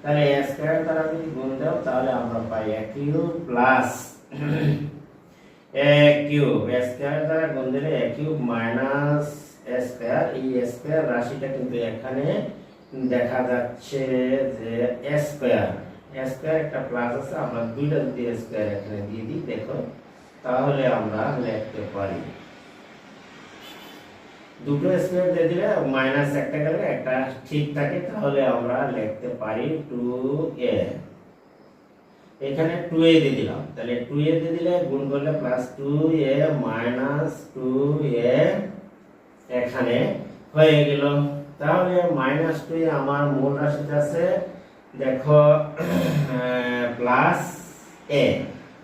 তাহলে a স্কয়ার দ্বারা যদি গুণ দাও তাহলে আমরা পাই a cube plus a cube, a square দ্বারা গুণ দিলে a cube minus a square. এই a স্কয়ার রাশিটা কিন্তু এখানে দেখা যাচ্ছে যে a স্কয়ার একটা প্লাস আছে, আমরা দুইটা যদি a স্কয়ার এখানে দিয়ে দিই দেখো, তাহলে আমরা লিখতে পারি দুটো স্কয়ার দিয়ে দিলে মাইনাস একটা গেলে একটা ঠিক থাকে, তাহলে আমরা লিখতে পারি 2a। এখানে 2a দিয়ে দিলাম, তাহলে 2a দিয়ে দিলে গুণ করলে প্লাস 2a মাইনাস 2a এখানে হয়ে গেল। তাহলে মাইনাস 2a আমার মূল রাশিতে আছে দেখো প্লাস a।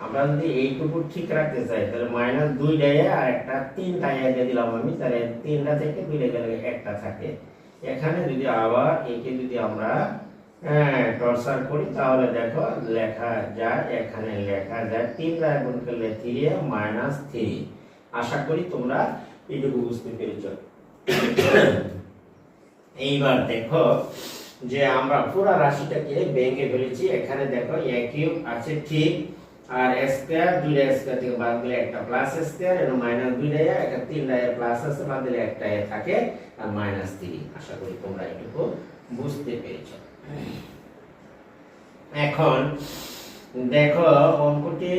আমরা যদি এইটুকু ঠিক রাখতে চাই তাহলে মাইনাস 2 আর একটা 3টা দিয়ে দিলাম আমি, তাহলে 3টা থেকে 2 গেলে একটা থাকে। এখানে যদি আবার একে যদি আমরা টর্চার করি তাহলে দেখো লেখা যায়, এখানে লেখা যায় 3 দ্বারা গুণ করলে 3a মাইনাস 3। আশা করি তোমরা এইটুকু বুঝতে পেরেছো। এইবার দেখো যে আমরা পুরো রাশিটাকে ভেঙে ফেলেছি। এখানে দেখো a কিউব আছে ঠিক, আর a স্কয়ার 2a স্কয়ার থেকে বাদ দিলে একটা প্লাস স্কয়ার এর মাইনাস 2a, একটা 3a প্লাস আছে বাদ দিলে একটা a থাকে আর মাইনাস 3। আশা করি তোমরা এটুকু বুঝতে পেরেছো। এখন দেখো অঙ্কটি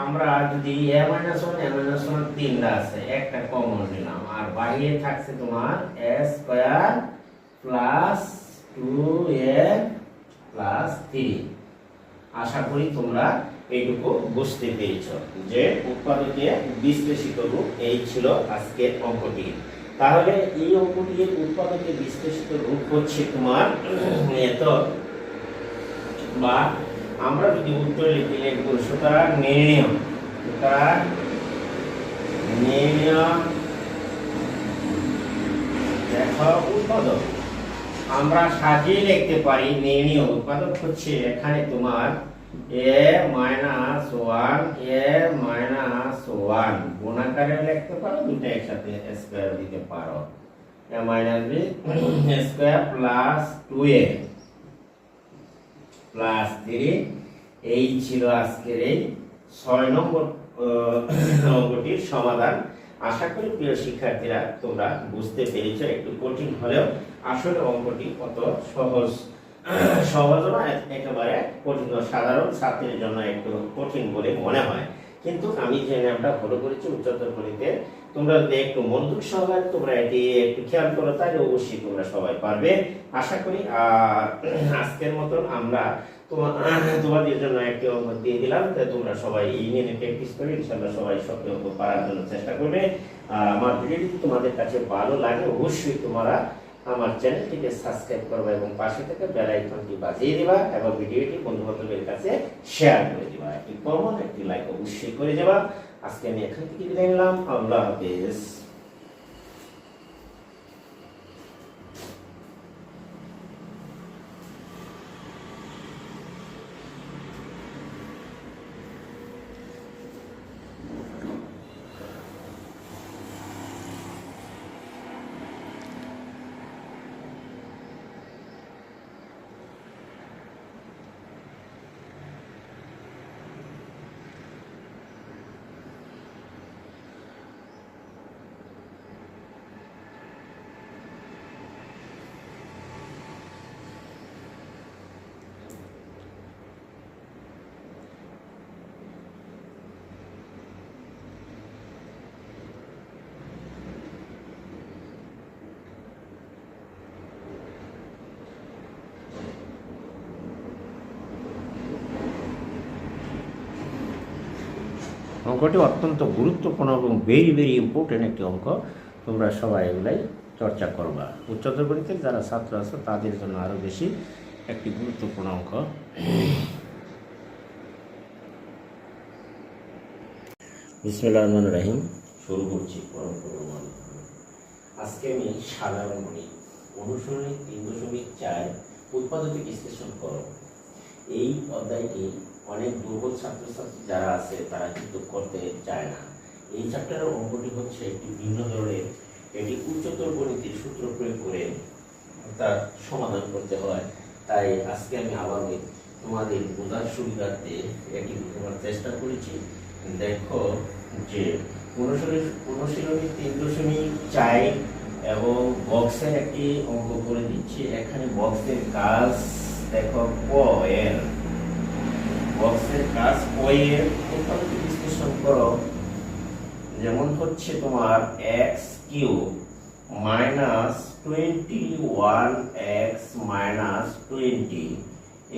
আমরা যদি a - 1 তিনটা আছে, একটা কমন নিলাম আর বাইরে থাকছে তোমার a square plus 2a plus 3। আশা করি তোমরা এইটুকু বুঝতে পেরেছো যে উৎপাদকের বিশ্লেষিত রূপ এই ছিল আজকের অঙ্কটি। তাহলে এই অঙ্কটির উৎপাদকের বিশ্লেষিত রূপ হচ্ছে তোমার এত, বা আমরা যদি উত্তর লিখব সুতরাং নির্ণয় দেখো উৎপাদক আমরা সাজিয়ে লিখতে পারি। নির্ণয় উৎপাদক হচ্ছে এখানে তোমার a মাইনাস 1 গুণাকারে লিখতে পারো, দুটো একসাথে স্কয়ার দিতে পারো, a minus b square plus 2a plus 3। এই ছিল আজকের এই 6 নম্বর অঙ্কটির সমাধান। আশা করি প্রিয় শিক্ষার্থীরা তোমরা বুঝতে পেরেছো। একটু কঠিন হলেও আসলে অঙ্কটি কত সহজ নয়, একেবারে কঠিন, সাধারণ ছাত্রের জন্য একটু কঠিন বলে মনে হয়। কিন্তু আমি যে ম্যামটা ফলো করেছি উচ্চতর গণিতে, তোমরা যদি একটু মনোযোগ সহকারে তোমরা এটি একটু খেয়াল করো তাহলে অবশ্যই তোমরা সবাই পারবে আশা করি। আজকের মতন আমরা তোমাদের জন্য একটি অঙ্ক দিয়ে দিলাম, তোমরা সবাই এই নিয়ে প্র্যাকটিস করে ইনশাআল্লাহ সবাই সবটি অঙ্ক পারার জন্য চেষ্টা করবে। আমার ভিডিওটি তোমাদের কাছে ভালো লাগে অবশ্যই তোমরা আমার চ্যানেলটিকে সাবস্ক্রাইব করবে এবং পাশে থেকে বেল আইকনটি বাজিয়ে দিবা এবং ভিডিওটি বন্ধু-বান্ধবের কাছে শেয়ার করে দিবা। একটি কমেন্ট একটি লাইক অবশ্যই করে দেবা। আজকে আমি এখান থেকে বিদায় নিলাম। আল্লাহ হাফেজ। অঙ্কটি অত্যন্ত গুরুত্বপূর্ণ এবং ভেরি ইম্পর্টেন্ট একটি অঙ্ক। তোমরা সবাই এগুলাই চর্চা করবা। উচ্চতর গণিতের যারা ছাত্র আছে তাদের জন্য আরও বেশি একটি গুরুত্বপূর্ণ অঙ্ক। বিসমিল্লাহির রহমানির রহিম। শুরু করছি পরম করুণাময়। আজকে আমি সাধারণ গণিত অনুশীলনী 3.4 উৎপাদকে বিশ্লেষণ করো। এই এই অধ্যায়টি অনেক দুর্বল ছাত্রছাত্রী যারা আছে তারা কিন্তু করতে চায় না। এই চ্যাপ্টারের অঙ্কটি হচ্ছে একটি ভিন্ন ধরনের, এটি উচ্চতর গণিতের সূত্র প্রয়োগ করে তার সমাধান করতে হয়। তাই আজকে আমি আবারও তোমাদের বোঝার সুবিধার্থে এটি বোঝানোর চেষ্টা করেছি। দেখো যে অনুশীলনী 3.4 এবং বক্সের একটি অঙ্ক করে দিচ্ছি। এখানে বক্সের কাজ দেখো এর বক্সের কাজ এর উৎপাদকে বিশ্লেষণ করো। যেমন হচ্ছে তোমার x cube minus 21x minus 20,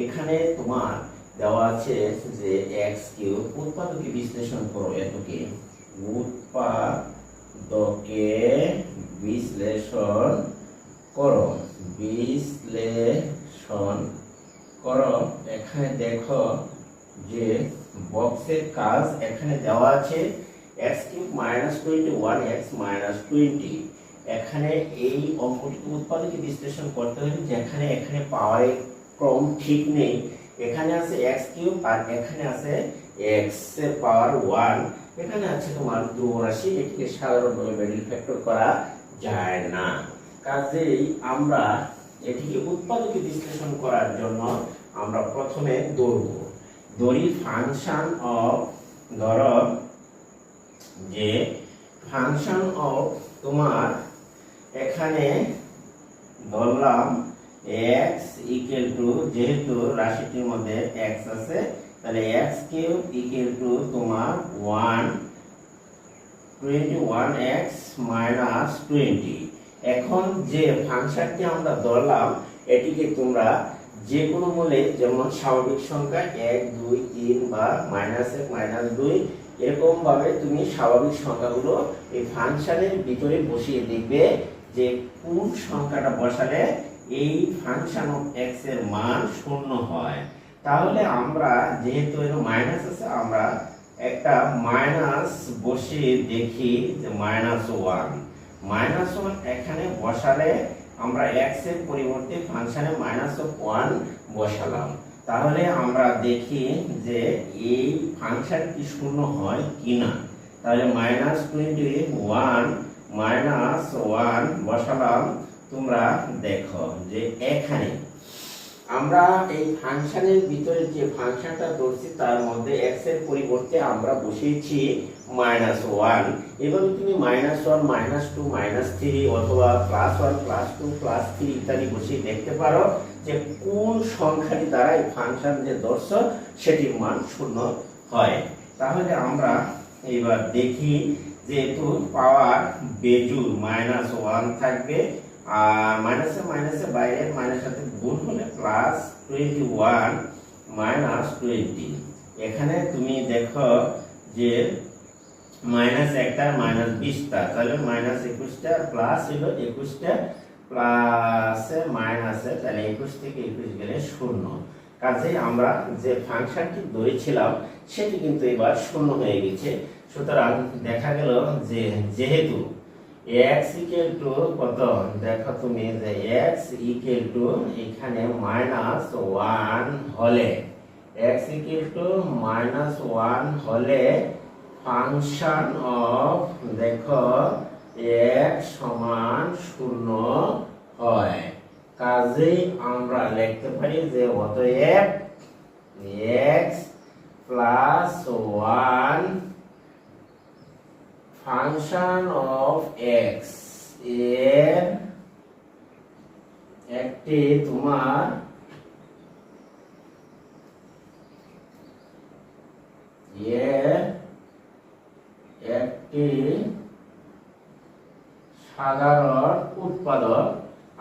এখানে তোমার দেওয়া আছে যে এক্স কিউব, উৎপাদকে বিশ্লেষণ করো। এটাকে উৎপাদকে বিশ্লেষণ করো, বিশ্লেষণ করো। এখানে দেখো যে বক্সের কাজ এখানে দেওয়া আছে x cube minus 21x minus 20। এখানে এই অঙ্কটিকে উৎপাদকে বিশ্লেষণ করতে হবে, যেখানে এখানে পাওয়ার ক্রম ঠিক নেই। এখানে আছে x কিউব আর এখানে আছে x এর পাওয়ার 1, এখানে আছে তোমার ধ্রুব রাশি, এটিকে সাধারণভাবে মিডল ফ্যাক্টর করা যায় না। কাজেই আমরা এটিকে উৎপাদকে বিশ্লেষণ করার জন্য আমরা প্রথমে ধরি ফাংশন অফ, ধরো যে ফাংশন অফ তোমার এখানে ধরলাম x ইকুয়াল টু, যেহেতু রাশিটির মধ্যে x আছে তাহলে x কিউব ইকুয়াল টু তোমার 21x মাইনাস 20। এখন যে ফাংশনটি আমরা ধরলাম এটিকে তোমরা যে কোনো মূলে, যেমন স্বাভাবিক সংখ্যা 1 2 3 বা -1 -2, এরকম ভাবে তুমি স্বাভাবিক সংখ্যাগুলো এই ফাংশনের ভিতরে বসিয়ে দেখবে যে কোন সংখ্যাটা বসালে এই ফাংশন অফ x এর মান শূন্য হয়। তাহলে আমরা যেহেতু এর মাইনাস আছে, আমরা একটা মাইনাস বসিয়ে দেখি যে -1 এখানে বসালে আমরা x এর পরিবর্তে ফাংশনে -1 বসালাম। তাহলে আমরা দেখি যে এই ফাংশনটি শূন্য হয় কিনা। তাহলে -21 -1 বসালাম। তোমরা দেখো যে এখানে আমরা এই ফাংশনের ভিতরে যে ফাংশনটা ধরছি তার মধ্যে x এর পরিবর্তে আমরা বসিয়েছি -1। এভাবে তুমি -1 -2 -3 অথবা +1 +2 +3 ইত্যাদি বসিয়ে দেখতে পারো যে কোন সংখ্যাটি দ্বারা এই ফাংশন যে ধরছো সেটির মান শূন্য হয়। তাহলে আমরা এবার দেখি, যেহেতু পাওয়ার বেজুর -1 থাকবে আর মাইনাসে মাইনাসে বাইরের মাইনাস সাথে গুণ হলে +21 -20। এখানে তুমি দেখো যে মাইনাস একটা মাইনাস 20টা, তাহলে -21টা প্লাস হলো 21টা প্লাসে মাইনাসে, তাহলে 21 থেকে 21 গেলে 0। কাজেই আমরা যে ফাংশনটি ধরেছিলাম সেটি কিন্তু এবার শূন্য হয়ে গেছে। সুতরাং দেখা গেল যে যেহেতু x ইকুয়াল টু কত, দেখো তুমি যে x ইকুয়াল টু এখানে -1 হলে, x ইকুয়াল টু -1 হলে ফাংশন অফ, দেখো x সমান 0 হয়। কাজেই আমরা লিখতে পারি যে অতএব x plus 1 function of x এর একটি তোমার একটি সাধারণ উৎপাদক।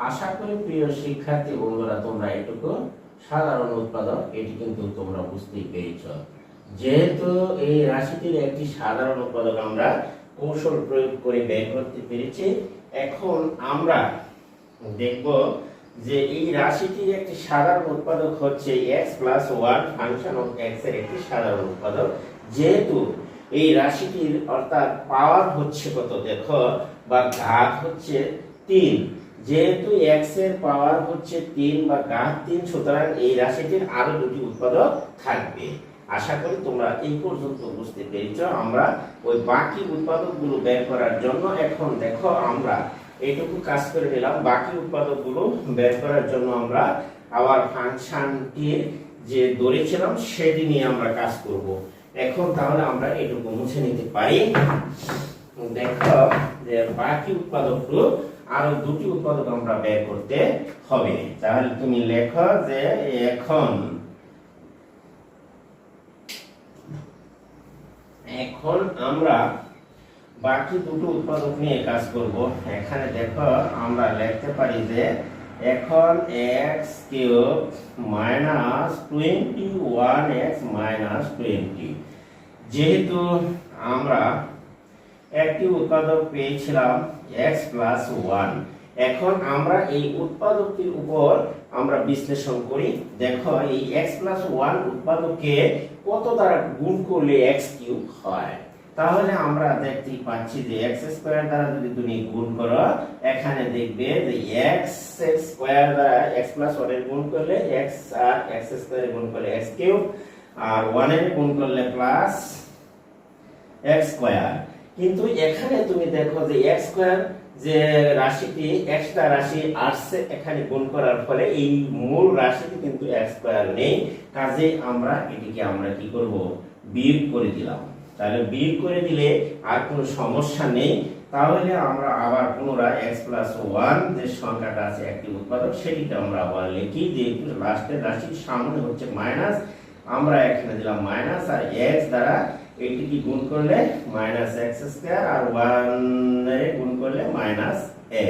আশা করি প্রিয় শিক্ষার্থী বন্ধুরা তোমরা এটুকু সাধারণ উৎপাদক এটি কিন্তু তোমরা বুঝতেই পেরেছ। যেহেতু এই রাশিটির একটি সাধারণ উৎপাদক আমরা কৌশল প্রয়োগ করে বের করতে পেরেছি, এখন আমরা দেখব যে এই রাশিটির একটি সাধারণ উৎপাদক হচ্ছে x plus 1 function of x এর একটি সাধারণ উৎপাদক। যেহেতু এই রাশিটির অর্থাৎ পাওয়ার হচ্ছে কত, দেখো বা ঘাত হচ্ছে 3, যেহেতু x এর পাওয়ার হচ্ছে 3 বা ঘাত 3, সুতরাং এই রাশিটির আরো দুটি উৎপাদক থাকবে। আশা করি তোমরা এই পর্যন্ত বুঝতে পেরেছো। আমরা ওই বাকি উৎপাদকগুলো বের করার জন্য এখন দেখো আমরা এইটুকু কাজ করে নিলাম। বাকি উৎপাদকগুলো বের করার জন্য আমরা আবার ফাংশনটির যে ধরেছিলাম সেটি নিয়ে আমরা কাজ করব। এখন তাহলে আমরা এটুকু মুছে নিতে পারি। দেখো যে বাকি উৎপাদকগুলো আরো দুটি উৎপাদক আমরা বের করতে হবে। তাহলে তুমি লেখো যে এখন আমরা বাকি দুটো উৎপাদক নিয়ে কাজ করব। এখানে দেখো আমরা লিখতে পারি যে এখন x cube minus 21x minus 20, যেহেতু আমরা একটি উৎপাদক পেয়েছিলাম x প্লাস 1, এখন আমরা এই উৎপাদকটির উপর আমরা বিশ্লেষণ করি। দেখো এই x প্লাস 1 উৎপাদককে কত দ্বারা গুণ করলে x কিউব হয়। তাহলে আমরা দেখতে পাচ্ছি যে x স্কয়ার দ্বারা যদি তুমি গুণ করো, এখানে দেখবে যে x স্কয়ার দ্বারা x প্লাস 1 এর গুণ করলে x, আর x স্কয়ার গুণ করলে x কিউব, আর 1 এর গুণ করলে প্লাস x স্কয়ার। কিন্তু এখানে তুমি দেখো যে x স্কয়ার যে রাশিটি এক্সট্রা রাশি আসছে এখানে গুণ করার ফলে এই মূল রাশিটি কিন্তু x স্কয়ার নেই। কাজে আমরা এটিকে আমরা কি করব, বিয়োগ করে দিলাম। তাহলে বিয়োগ করে দিলে আর কোনো সমস্যা নেই। তাহলে আমরা আবার পুনরায় x প্লাস 1 যে সংখ্যাটা আছে একটি উৎপাদক, সেটিকে আমরা আবার লিখি। যেহেতু লাস্টের রাশির সামনে হচ্ছে মাইনাস, আমরা এখানে দিলাম মাইনাস, আর x দ্বারা এটিকে গুণ করলে মাইনাস x স্কয়ার, আর 1 এর গুণ করলে মাইনাস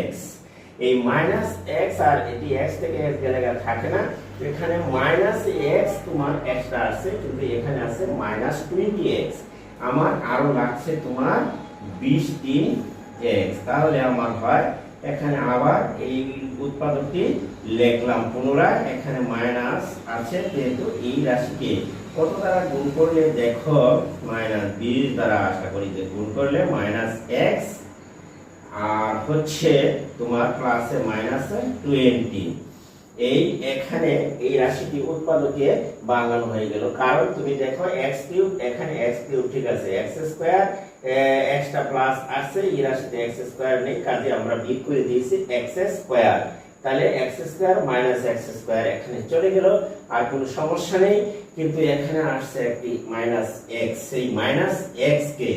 x। এই মাইনাস x আর এটি x থেকে x গেলে থাকে না, এখানে মাইনাস x তোমার এক্সট্রা আছে, কিন্তু এখানে আছে মাইনাস 20x। আমার আরো লাগছে তোমার 23x। তাহলে আমার হয় এখানে আবার এই উৎপাদকটি লিখলাম পুনরায়। এখানে মাইনাস আছে, যেহেতু এই রাশিকে কত দ্বারা গুণ করলে দেখো মাইনাস 20 দ্বারা আশা করি যে গুণ করলে মাইনাস x, আর হচ্ছে তোমার প্লাসে মাইনাসে 20। এই এখানে এই রাশিটি উৎপাদকে বাঙানো হয়ে গেল। কারণ তুমি দেখো x কিউব, এখানে x কিউব ঠিক আছে, x স্কয়ার এক্সট্রা প্লাস আসছে, এই রাশিতে x স্কয়ার নেই, কাজে আমরা বিয়োগ করে দিয়েছি x স্কয়ার। তাহলে x square minus x square এখানে চলে গেল, আর কোনো সমস্যা নেই। কিন্তু এখানে আসছে একটি মাইনাস x, সেই মাইনাস x কে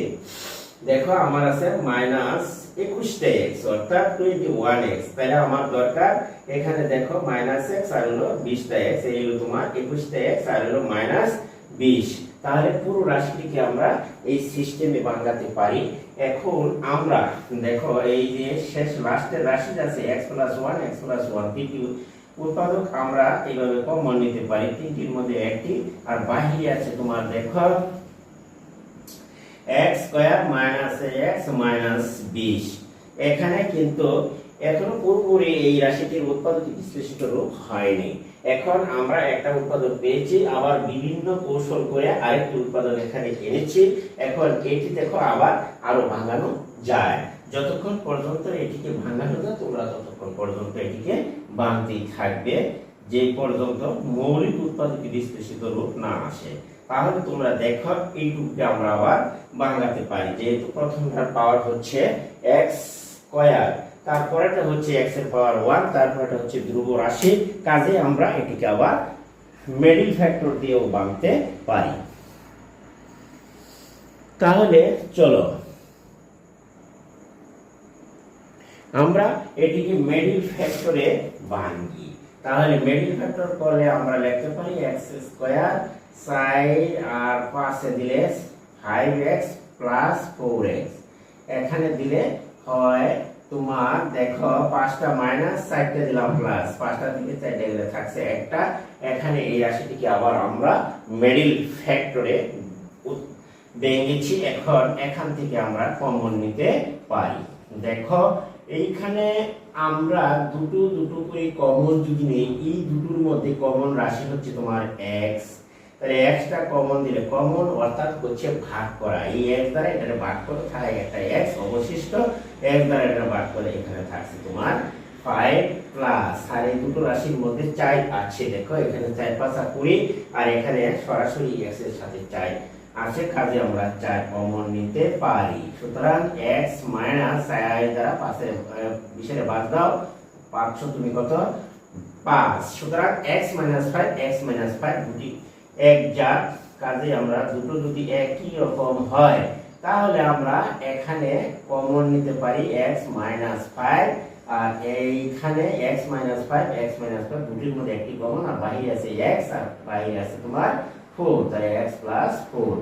দেখো আমার আছে মাইনাস 21x অর্থাৎ 21x। তাহলে আমার দরকার এখানে দেখো মাইনাস x আর হলো 20x, এই হলো তোমার 21x আর হলো মাইনাস 20। তাহলে পুরো রাশিটিকে আমরা এই সিস্টেমে ভাঙাতে পারি। এখন আমরা দেখো এই যে শেষ লাস্টের রাশি আছে x প্লাস 1, x প্লাস 1 তিনটি উৎপাদক আমরা এইভাবে কমন নিতে পারি। তিনটির মধ্যে একটি, আর বাহিরে আছে তোমার দেখো x square minus x minus 20। এখানে কিন্তু এখনো পুরোপুরি এই রাশিটির উৎপাদক বিশ্লেষিত রূপ হয়নি। এখন আমরা একটা উৎপাদক পেয়েছি, আবার বিভিন্ন কৌশল করে আরেকটি উৎপাদক এখানে এনেছি। এখন এটি দেখো আবার আরো ভাঙানো যায়। যতক্ষণ পর্যন্ত এটিকে ভাঙানো যায় তোমরা ততক্ষণ পর্যন্ত এটিকে ভাঙতেই থাকবে, যে পর্যন্ত মৌলিক উৎপাদক বিশ্লেষিত রূপ না আসে। তাহলে তোমরা দেখো এইটুকুকে আমরা আবার ভাঙাতে পারি। যেহেতু প্রথমটার পাওয়ার হচ্ছে x স্কয়ার, তারপরেটা হচ্ছে x এর পাওয়ার 1, তারপরেটা হচ্ছে ধ্রুব রাশি, কাজে আমরা এটিকে আবার মিডল ফ্যাক্টর দিয়েও ভাঙতে পারি। তাহলে চলো আমরা এটিকে মিডল ফ্যাক্টরে ভাঙি। তাহলে মিডল ফ্যাক্টর করলে আমরা লিখতে পারি x স্কয়ার সাইড আর পাশে দিলে 5x প্লাস 4x, এখানে দিলে হয় তোমার দেখো 5টা মাইনাস 4টা দিলাম প্লাস, 5টা থেকে 4টা গেলে থাকছে একটা। এখানে এই রাশিটিকে আবার আমরা মিডল ফ্যাক্টরে ভেঙেছি। এখন এখান থেকে আমরা কমন নিতে পারি। দেখো এইখানে আমরা দুটো করে কমন যদি নেই, এই দুটোর মধ্যে কমন রাশি হচ্ছে তোমার x। তাহলে x টা কমন দিলে কমন অর্থাৎ হচ্ছে ভাগ করা, এই x দ্বারা এটা ভাগ করে থাকে একটা x অবশিষ্ট, x দ্বারা এটা ভাগ করে এখানে থাকছে তোমার 5 প্লাস, আর এই দুটো রাশির মধ্যে 4 আছে, দেখো এখানে 4 5 আর 20, আর এখানে সরাসরি x এর সাথে 4 আছে, কাজে আমরা 4 কমন নিতে পারি। সুতরাং x মাইনাস 4 দ্বারা 5 এর 20 এর বাদ দাও, 500 তুমি কত 5। সুতরাং x মাইনাস 5 x মাইনাস 5 দুটি এক জাত, কাজে আমরা দুটো যদি একই রকম হয় তাহলে আমরা এখানে কমন নিতে পারি x মাইনাস 5, আর এইখানে x মাইনাস 5 x মাইনাস 5 দুটির মধ্যে একটি কমন, আর বাহিরে আছে x আর বাহিরে আছে তোমার 4, তাই x প্লাস 4।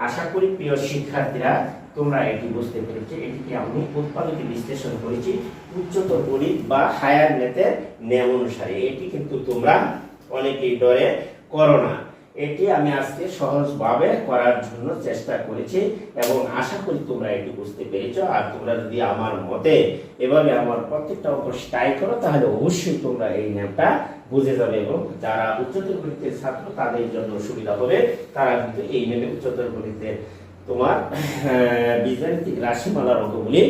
আশা করি প্রিয় শিক্ষার্থীরা তোমরা এটি বুঝতে পেরেছো। এটিকে আমি উৎপাদকে বিশ্লেষণ করেছি উচ্চতর গণিত বা হায়ার ম্যাথের নিয়ম অনুসারে। এটি কিন্তু তোমরা অনেকেই ডরে করো না, এটি আমি আজকে সহজভাবে করার জন্য চেষ্টা করেছি এবং আশা করি তোমরা এটি বুঝতে পেরেছো। আর তোমরা যদি আমার মতে এভাবে আমার প্রত্যেকটা অঙ্ক ট্রাই করো তাহলে অবশ্যই তোমরা এই নিয়মটা বুঝে যাবে, এবং যারা উচ্চতর গণিতের ছাত্র তাদের জন্য সুবিধা হবে, তারা কিন্তু এই নিয়মে উচ্চতর গণিতের তোমার বীজগাণিতিক রাশিমালার অঙ্কগুলি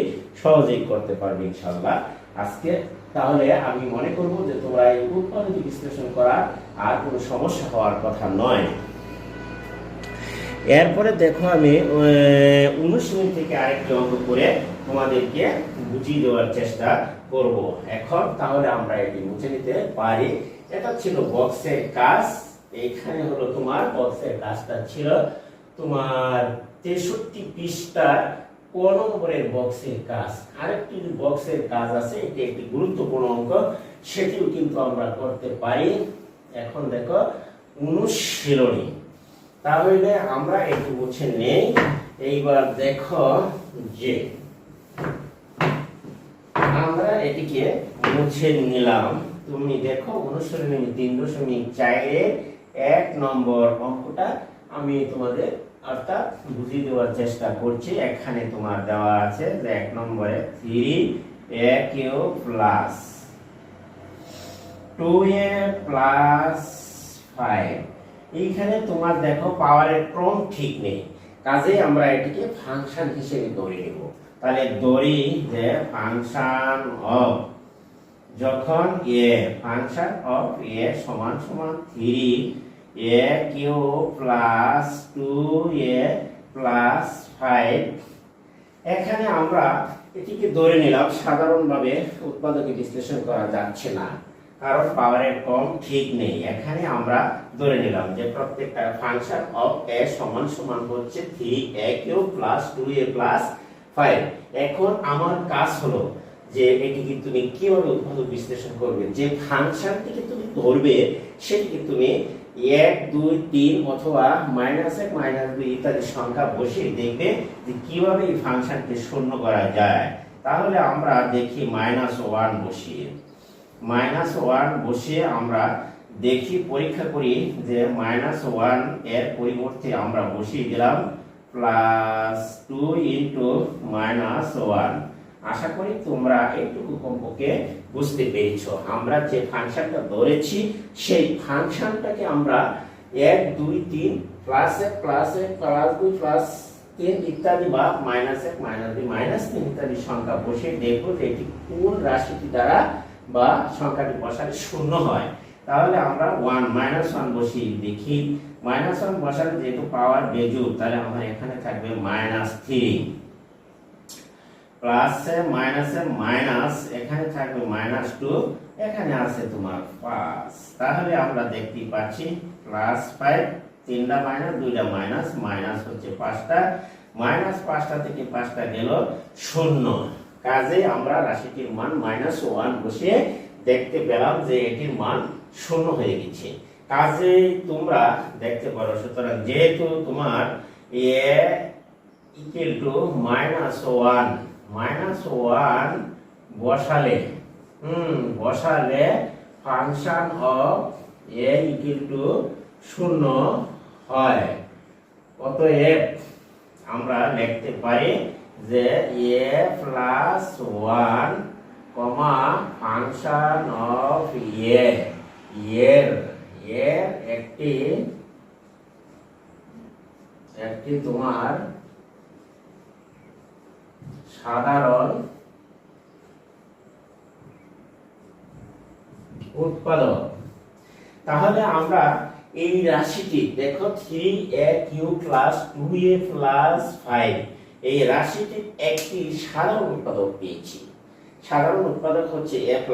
সহজেই করতে পারবে ইনশাআল্লাহ। আজকে তাহলে আমি মনে করব যে তোমরা এই উৎপাদক বিশ্লেষণ করা আর কোনো সমস্যা হওয়ার কথা নয়। এরপরে দেখো আমি 19 মিনিট থেকে আরেকটি অঙ্ক করে তোমাদেরকে বুঝিয়ে দেওয়ার চেষ্টা করব। এখন তাহলে আমরা এটি মুছে নিতে পারি। এটা ছিল বক্সের কাজ, এইখানে হলো তোমার বক্সের কাজটা ছিল তোমার 63 পৃষ্ঠার কোন নম্বরের বক্সের কাজ। আরেকটি বক্সের কাজ আছে, এটি একটি গুরুত্বপূর্ণ অঙ্ক, সেটিও কিন্তু আমরা করতে পারি। এখন দেখো অনুশীলনী, তাহলে আমরা একটু মুছে নেই। এইবার দেখো যে আমরা এটিকে মুছে নিলাম। তুমি দেখো অনুশীলনী 3.4 এর 1 নম্বর অঙ্কটা আমি তোমাদের অর্থাৎ বুঝিয়ে দেওয়ার চেষ্টা করছি। এখানে তোমার দেওয়া আছে যে 1 নম্বরে 3a Q plus 2a plus 5, এইখানে তোমার দেখো পাওয়ারের ক্রম ঠিক নেই, কাজেই আমরা এটিকে ফাংশন হিসেবে ধরে নেব। তাহলে ধরি যে ফাংশন অফ, যখন a ফাংশন অফ a সমান সমান 3a Q plus 2a plus 5, এখানে আমরা এটিকে ধরে নিলাম। সাধারণভাবে উৎপাদকে বিশ্লেষণ করা যাচ্ছে না, কারণ পাওয়ারের ক্রম ঠিক নেই। এখানে আমরা ধরে নিলাম যে প্রত্যেকটা ফাংশন অফ a সমান সমান হচ্ছে 3a Q plus 2a plus 5। এখন আমার কাজ হলো যে এটিকে তুমি কিভাবে উৎপাদক বিশ্লেষণ করবে। যে ফাংশনটিকে তুমি ধরবে সেটিকে তুমি 1 2 3 অথবা -1 -2 ইত্যাদি সংখ্যা বসিয়ে দেখবে যে কিভাবে এই ফাংশনকে শূন্য করা যায়। তাহলে আমরা দেখি -1 বসিয়ে, -1 বসিয়ে আমরা দেখি পরীক্ষা করি যে -1 এর পরিবর্তে আমরা বসিয়ে দিলাম +2 ইনটু -1। আশা করি তোমরা এইটুকু কমপক্ষে বুঝতে পেরেছো। আমরা যে ফাংশনটা ধরেছি সেই ফাংশনটাকে আমরা 1 2 3 +1 +1 +2 +3 ইত্যাদি বা -1 -2 -3 ইত্যাদি সংখ্যা বসিয়ে দেখবো যে এটি কোন রাশিটি দ্বারা বা সংখ্যাটি বসালে শূন্য হয়। তাহলে আমরা 1 বসিয়ে দেখি। -1 বসালে যেহেতু পাওয়ার বেজুর, তাহলে আমার এখানে থাকবে -3 প্লাসে মাইনাসে মাইনাস, এখানে থাকবে -2, এখানে আছে তোমার 5। তাহলে আমরা দেখতে পাচ্ছি +5, 3টা মাইনাস 2টা মাইনাস, মাইনাস হচ্ছে 5টা, -5টা থেকে 5টা গেল 0। কাজে আমরা রাশিটির মান -1 বসিয়ে দেখতে পেলাম যে এটির মান 0 হয়ে গেছে। কাজে তোমরা দেখতে পারো। সুতরাং যেহেতু তোমার a ইকুয়াল টু -1 বসালে function of a equal to 0 হয়। অতএব আমরা লিখতে পারি যে a plus 1 function of a এর একটি তোমার সাধারণ উৎপাদক। তাহলে আমরা এই রাশিটি দেখো 3a³ + 2a + 5 এই রাশিটির একটি সাধারণ উৎপাদক পেয়েছি। সাধারণ উৎপাদক হচ্ছে a +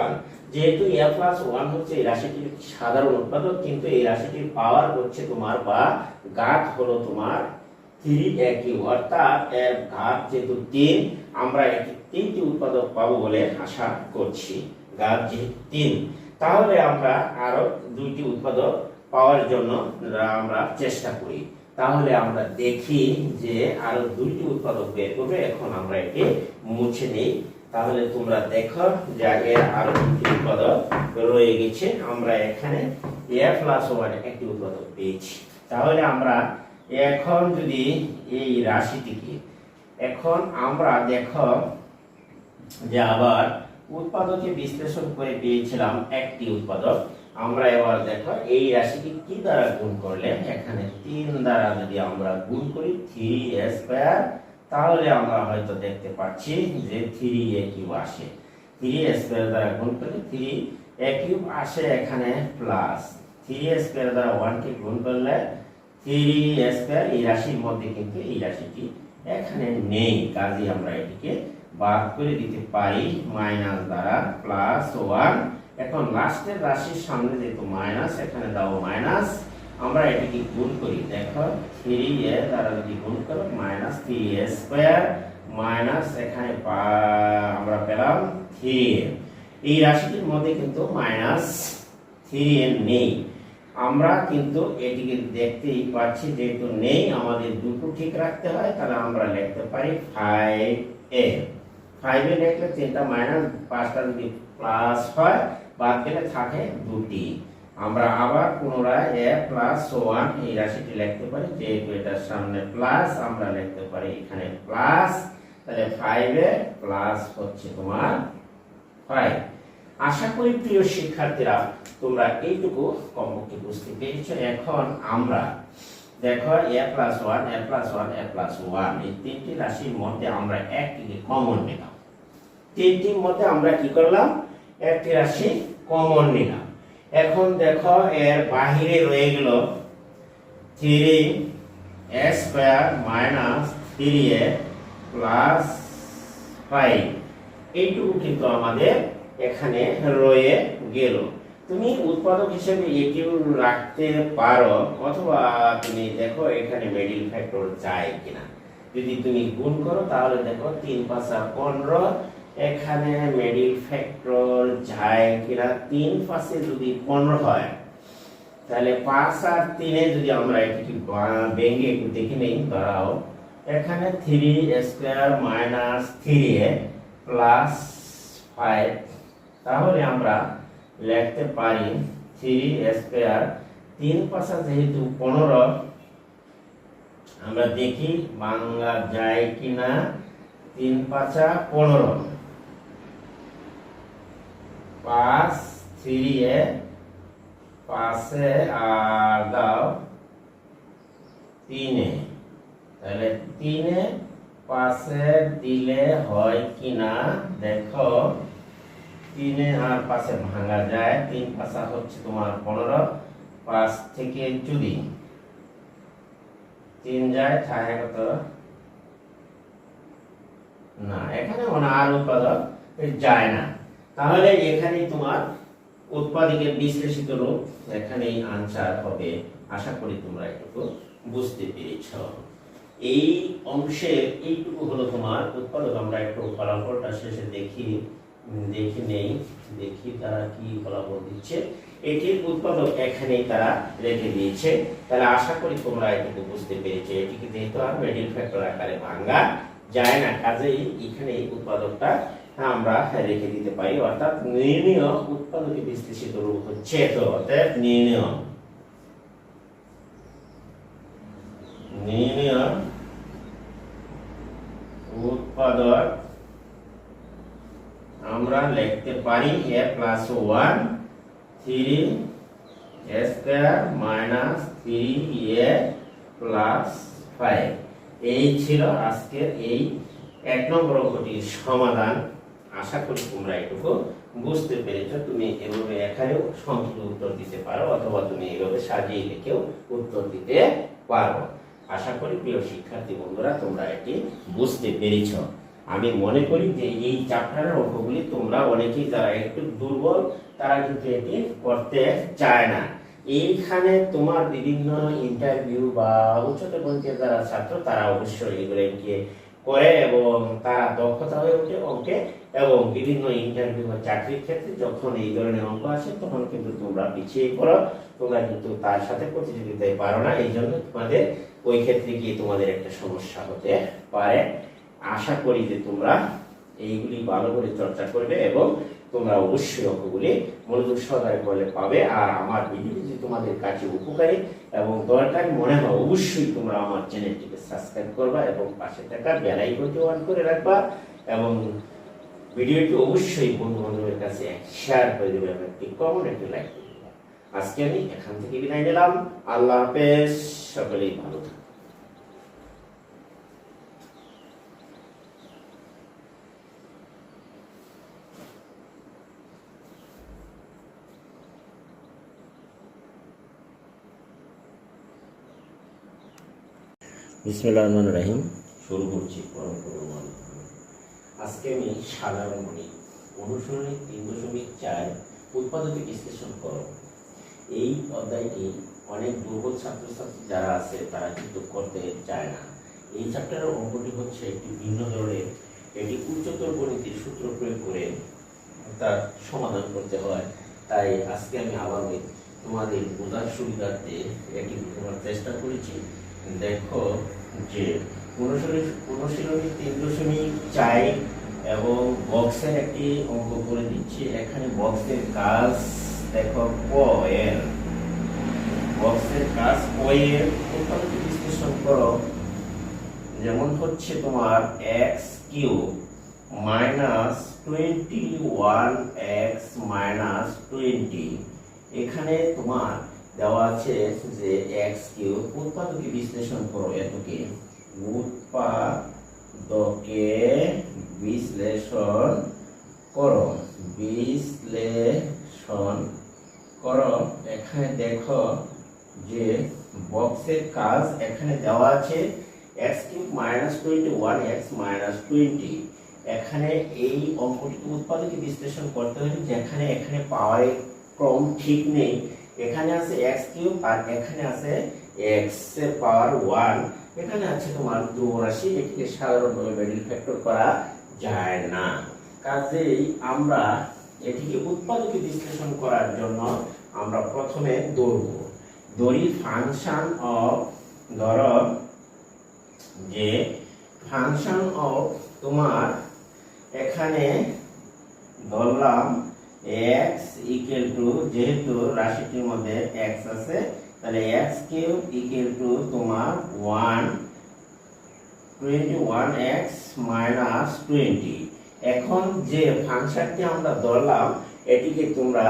1। যেহেতু a + 1 হচ্ছে এই রাশিটির সাধারণ উৎপাদক, কিন্তু এই রাশিটির পাওয়ার হচ্ছে তোমার বা ঘাত হলো তোমার 3a³ অর্থাৎ এর ঘাত যেহেতু 3, আমরা এটি 3টি উৎপাদক পাবো বলে আশা করছি। ঘাত যেহেতু 3, তাহলে আমরা আরো 2টি উৎপাদক পাওয়ার জন্য আমরা চেষ্টা করি। তাহলে আমরা দেখি যে আরো 2টি উৎপাদক বের করবে। এখন আমরা এটি মুছে নেই। তাহলে তোমরা দেখো যে এর আরো 2টি উৎপাদক রয়ে গেছে। আমরা এখানে a + 1 একটি উৎপাদক পেয়েছি। তাহলে আমরা এখন যদি এই রাশিটিকে এখন আমরা দেখো যে আবার উৎপাদকে বিশ্লেষণ করে পেয়েছিলাম একটি উৎপাদক। আমরা এবার দেখো এই রাশিকে কি দ্বারা গুণ করলে, এখানে 3 দ্বারা যদি আমরা গুণ করি 3a², তাহলে আমরা হয়তো দেখতে পাচ্ছি যে 3a³ আসে। 3a² দ্বারা গুণ করলে 3a³ আসে এখানে প্লাস 3a² দ্বারা 1 কে গুণ করলে 3a²। এই রাশির মধ্যে কিন্তু এই রাশিটি এখানে নেই, কাজেই আমরা এটিকে বাদ করে দিতে পারি মাইনাস দ্বারা +1। এখন লাস্টের রাশির সামনে যেহেতু মাইনাস, এখানে দাও মাইনাস। আমরা এটিকে গুণ করি, দেখো 3a দ্বারা যদি গুণ করো -3a² মাইনাস এখানে আমরা পেলাম 3a। এই রাশিটির মধ্যে কিন্তু -3a নেই। আমরা কিন্তু এটিকে দেখতেই পাচ্ছি যেহেতু নেই, আমাদের দুটো ঠিক রাখতে হয়। তাহলে আমরা লিখতে পারি 5a। 5a লিখলে 3টা মাইনাস 5টা যদি প্লাস হয়, বাদ গেলে থাকে 2টি। আমরা আবার পুনরায় a + 1 এই রাশিটি লিখতে পারি। যেহেতু এটার সামনে প্লাস, আমরা লিখতে পারি এখানে প্লাস। তাহলে 5a প্লাস হচ্ছে তোমার 5। আশা করি প্রিয় শিক্ষার্থীরা তোমরা এইটুকু কমপক্ষে বুঝতে পেরেছো। এখন আমরা দেখো a + 1 a + 1 a + 1 এই তিনটি রাশির মধ্যে আমরা একটিকে কমন নিলাম। তিনটির মধ্যে আমরা কি করলাম, একটি রাশি কমন নিলাম। এখন দেখো এর বাহিরে রয়ে গেল 3a² - 3a + 5। এইটুকু কিন্তু আমাদের এখানে রয়ে গেল। তুমি উৎপাদক হিসেবে এটিও রাখতে পারো, অথবা তুমি দেখো এখানে মিডল ফ্যাক্টর যায় কিনা। যদি তুমি গুণ করো তাহলে দেখো 3 × 5 = 15, এখানে মিডল ফ্যাক্টর যায় কিনা। 3 × 5 যদি 15 হয়, তাহলে 5 আর 3 এ যদি আমরা এটিকে ভেঙে একটু দেখে নেই। ধরাও এখানে 3a² - 3a + 5, তাহলে আমরা লিখতে পারি 3a²। 3 × 5 যেহেতু 15, আমরা দেখি বাংলা যায় কিনা। 3 × 5 = 15, 5 3a 5 আর দাও 3a, তাহলে 3a 5 দিলে হয় কিনা দেখো। 3 আর 5 ভাঙা যায়। 3 × 5 হচ্ছে তোমার 15, 5 থেকে যদি 3 যায় থাকে কত না, এখানে আর উৎপাদক যায় না। তাহলে এখানেই তোমার উৎপাদকের বিশ্লেষিত রূপ, এখানেই আনসার হবে। আশা করি তোমরা এটুকু বুঝতে পেরেছ। এই অংশের এইটুকু হলো তোমার উৎপাদক। আমরা একটু ফলাফলটা শেষে দেখি নেই, দেখি তারা কি ফলাফল দিচ্ছে। এটির উৎপাদক এখানেই তারা রেখে দিয়েছে। তাহলে আশা করি তোমরা এটুকু বুঝতে পেরেছো। এটিকে যেহেতু আর মিডল ফ্যাক্টর আকারে ভাঙা যায় না, কাজেই এখানে এই উৎপাদকটা আমরা রেখে দিতে পারি। অর্থাৎ নির্ণয় উৎপাদকে বিশ্লেষিত রূপ হচ্ছে তো, অর্থাৎ নির্ণয় উৎপাদক আমরা লিখতে পারি a + 1 3a² - 3a + 5। এই ছিল আজকের এই 1 নম্বর অঙ্কটির সমাধান। আশা করি তোমরা এটুকু বুঝতে পেরেছো, তুমি এভাবে এখানেও সংক্ষিপ্ত উত্তর দিতে পারো অথবা তুমি এভাবে সাজিয়ে লিখেও উত্তর দিতে পারো। আশা করি প্রিয় শিক্ষার্থী বন্ধুরা তোমরা এটি বুঝতে পেরেছো। আমি মনে করি যে এই চ্যাপ্টারের অঙ্কগুলি তোমরা অনেকেই যারা একটু দুর্বল তারা কিন্তু এটি করতে চায় না। এইখানে তোমার বিভিন্ন ইন্টারভিউ বা উচ্চতর পর্যায়ের যারা ছাত্র তারা অবশ্যই এগুলোকে করে এবং তারা দক্ষতা হয়ে ওঠে অঙ্কে, এবং বিভিন্ন ইন্টারভিউ বা চাকরির ক্ষেত্রে যখন এই ধরনের অঙ্ক আসে তখন কিন্তু তোমরা পিছিয়ে পড়ো, তোমরা কিন্তু তার সাথে প্রতিযোগিতায় পারো না, এই জন্য তোমাদের ওই ক্ষেত্রে গিয়ে তোমাদের একটা সমস্যা হতে পারে। আশা করি যে তোমরা এইগুলি ভালো করে চর্চা করবে এবং তোমরা অবশ্যই অঙ্কগুলি মনোযোগ সহকারে করলে পাবে। আর আমার ভিডিওটি যদি তোমাদের কাছে উপকারী এবং দরকারি মনে হয় অবশ্যই তোমরা আমার চ্যানেলটিকে সাবস্ক্রাইব করবা এবং পাশে থাকা বেল আইকনটি অন করে রাখবা এবং ভিডিওটি অবশ্যই বন্ধু বান্ধবের কাছে শেয়ার করে দেবে এবং একটি কমেন্ট একটি লাইক করে দেবে। আজকে আমি এখান থেকে বিদায় নিলাম। আল্লাহ হাফেজ, সকলেই ভালো থাকো। বিসমিল্লাহির রহমানির রহিম। শুরু করছি পরম করুণাময়। আজকে আমি সাধারণ গণিত অনুশীলনী 3.4 উৎপাদকে বিশ্লেষণ করো। এই অধ্যায়টি অনেক দুর্বল ছাত্রছাত্রী যারা আছে তারা কিন্তু করতে চায় না। এই চ্যাপ্টারের অঙ্কটি হচ্ছে একটি ভিন্ন ধরনের, এটি উচ্চতর গণিতের সূত্র প্রয়োগ করে তার সমাধান করতে হয়। তাই আজকে আমি আবার তোমাদের বোঝার সুবিধার্থে এটি বোঝানোর চেষ্টা করেছি। দেখো যে অনুশীলনী 3.4 এবং বক্সের একটি অঙ্ক করে দিচ্ছি। এখানে বক্সের কাজ দেখো ক এর, বক্সের কাজ ক এর উৎপাদকে বিশ্লেষণ করো। যেমন হচ্ছে তোমার x cube minus 21x minus 20, এখানে তোমার দেওয়া আছে যে x কিউব উৎপাদকে বিশ্লেষণ করো। এতকে উৎপাদকে বিশ্লেষণ করো, বিশ্লেষণ করো। এখানে দেখো যে বক্সের কাজ এখানে দেওয়া আছে x cube minus 21x minus 20। এখানে এই অঙ্কটিকে উৎপাদকে বিশ্লেষণ করতে হলে যেখানে এখানে পাওয়ারের ক্রম ঠিক নেই, এখানে আছে x কিউব আর এখানে আছে x এর পাওয়ার 1, এখানে আছে তোমার ধ্রুব রাশি, এটিকে সাধারণভাবে মিডল ফ্যাক্টর করা যায় না। কাজেই আমরা এটিকে উৎপাদকে বিশ্লেষণ করার জন্য আমরা প্রথমে ধরি ফাংশন অফ, ধরো যে ফাংশন অফ তোমার এখানে ধরলাম x ইকুয়াল টু, যেহেতু রাশিটির মধ্যে x আছে তাহলে x কিউব ইকুয়াল টু তোমার 21x মাইনাস 20। এখন যে ফাংশনটি আমরা ধরলাম এটিকে তোমরা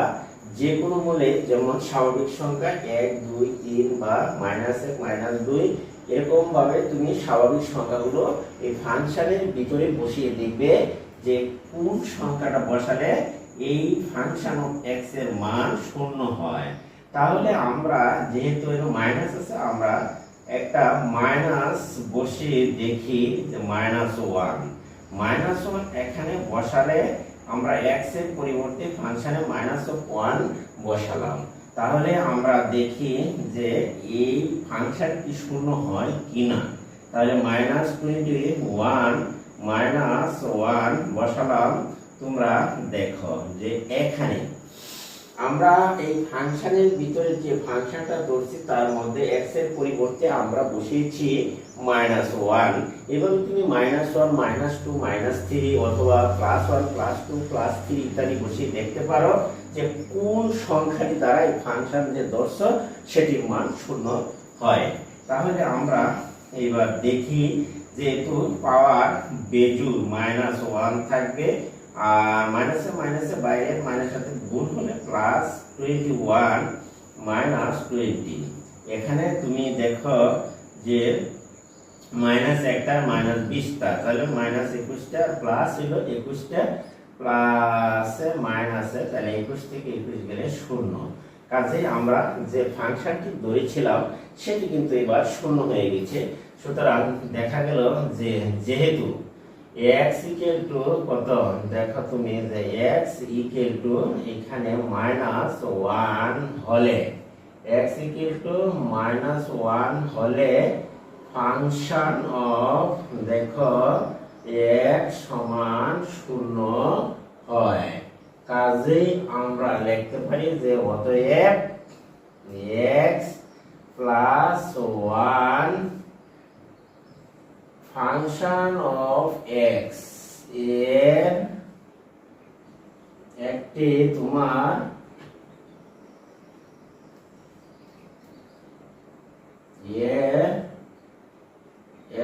যে কোনো মূলে, যেমন স্বাভাবিক সংখ্যা 1 2 3 বা -1 -2 এরকম ভাবে তুমি স্বাভাবিক সংখ্যাগুলো এই ফাংশনের ভিতরে বসিয়ে দেখবে যে কোন সংখ্যাটা বসালে এই ফাংশন অফ x এর মান শূন্য হয়। তাহলে আমরা যেহেতু এর মাইনাস আছে আমরা একটা মাইনাস বসিয়ে দেখি যে -1 এখানে বসালে আমরা x এর পরিবর্তে ফাংশনে -1 বসালাম। তাহলে আমরা দেখি যে এই ফাংশন কি শূন্য হয় কিনা। তাহলে -21 -1 বসালাম। তোমরা দেখো যে এখানে আমরা এই ফাংশনের ভিতরে যে ফাংশনটা ধরছি তার মধ্যে x এর পরিবর্তে আমরা বসিয়েছি -1। এভাবে তুমি -1 -2 -3 অথবা +1 +2 +3 ইত্যাদি বসিয়ে দেখতে পারো যে কোন সংখ্যাটি দ্বারা এই ফাংশন যে ধরছ সেটির মান শূন্য হয়। তাহলে আমরা এবার দেখি যেহেতু পাওয়ার বেজুর -1 থাকবে আর মাইনাসে বাইরে মাইনাস সাথে গুণ হলে +21 -20। এখানে তুমি দেখো যে মাইনাস একটা -20টা, তাহলে -21টা প্লাস হলো 21টা প্লাসে মাইনাসে, তাহলে 21 থেকে 21 গেলে 0। কাজেই আমরা যে ফাংশনটি ধরেছিলাম সেটি কিন্তু এবার 0 হয়ে গেছে। সুতরাং দেখা গেল যে যেহেতু x ইকুয়াল টু কত, দেখো তুমি যে x ইকুয়াল টু এখানে -1 হলে, x ইকুয়াল টু -1 হলে ফাংশন অফ, দেখো x সমান 0 হয়। কাজেই আমরা লিখতে পারি যে অতএব x plus 1 function of x এর একটি তোমার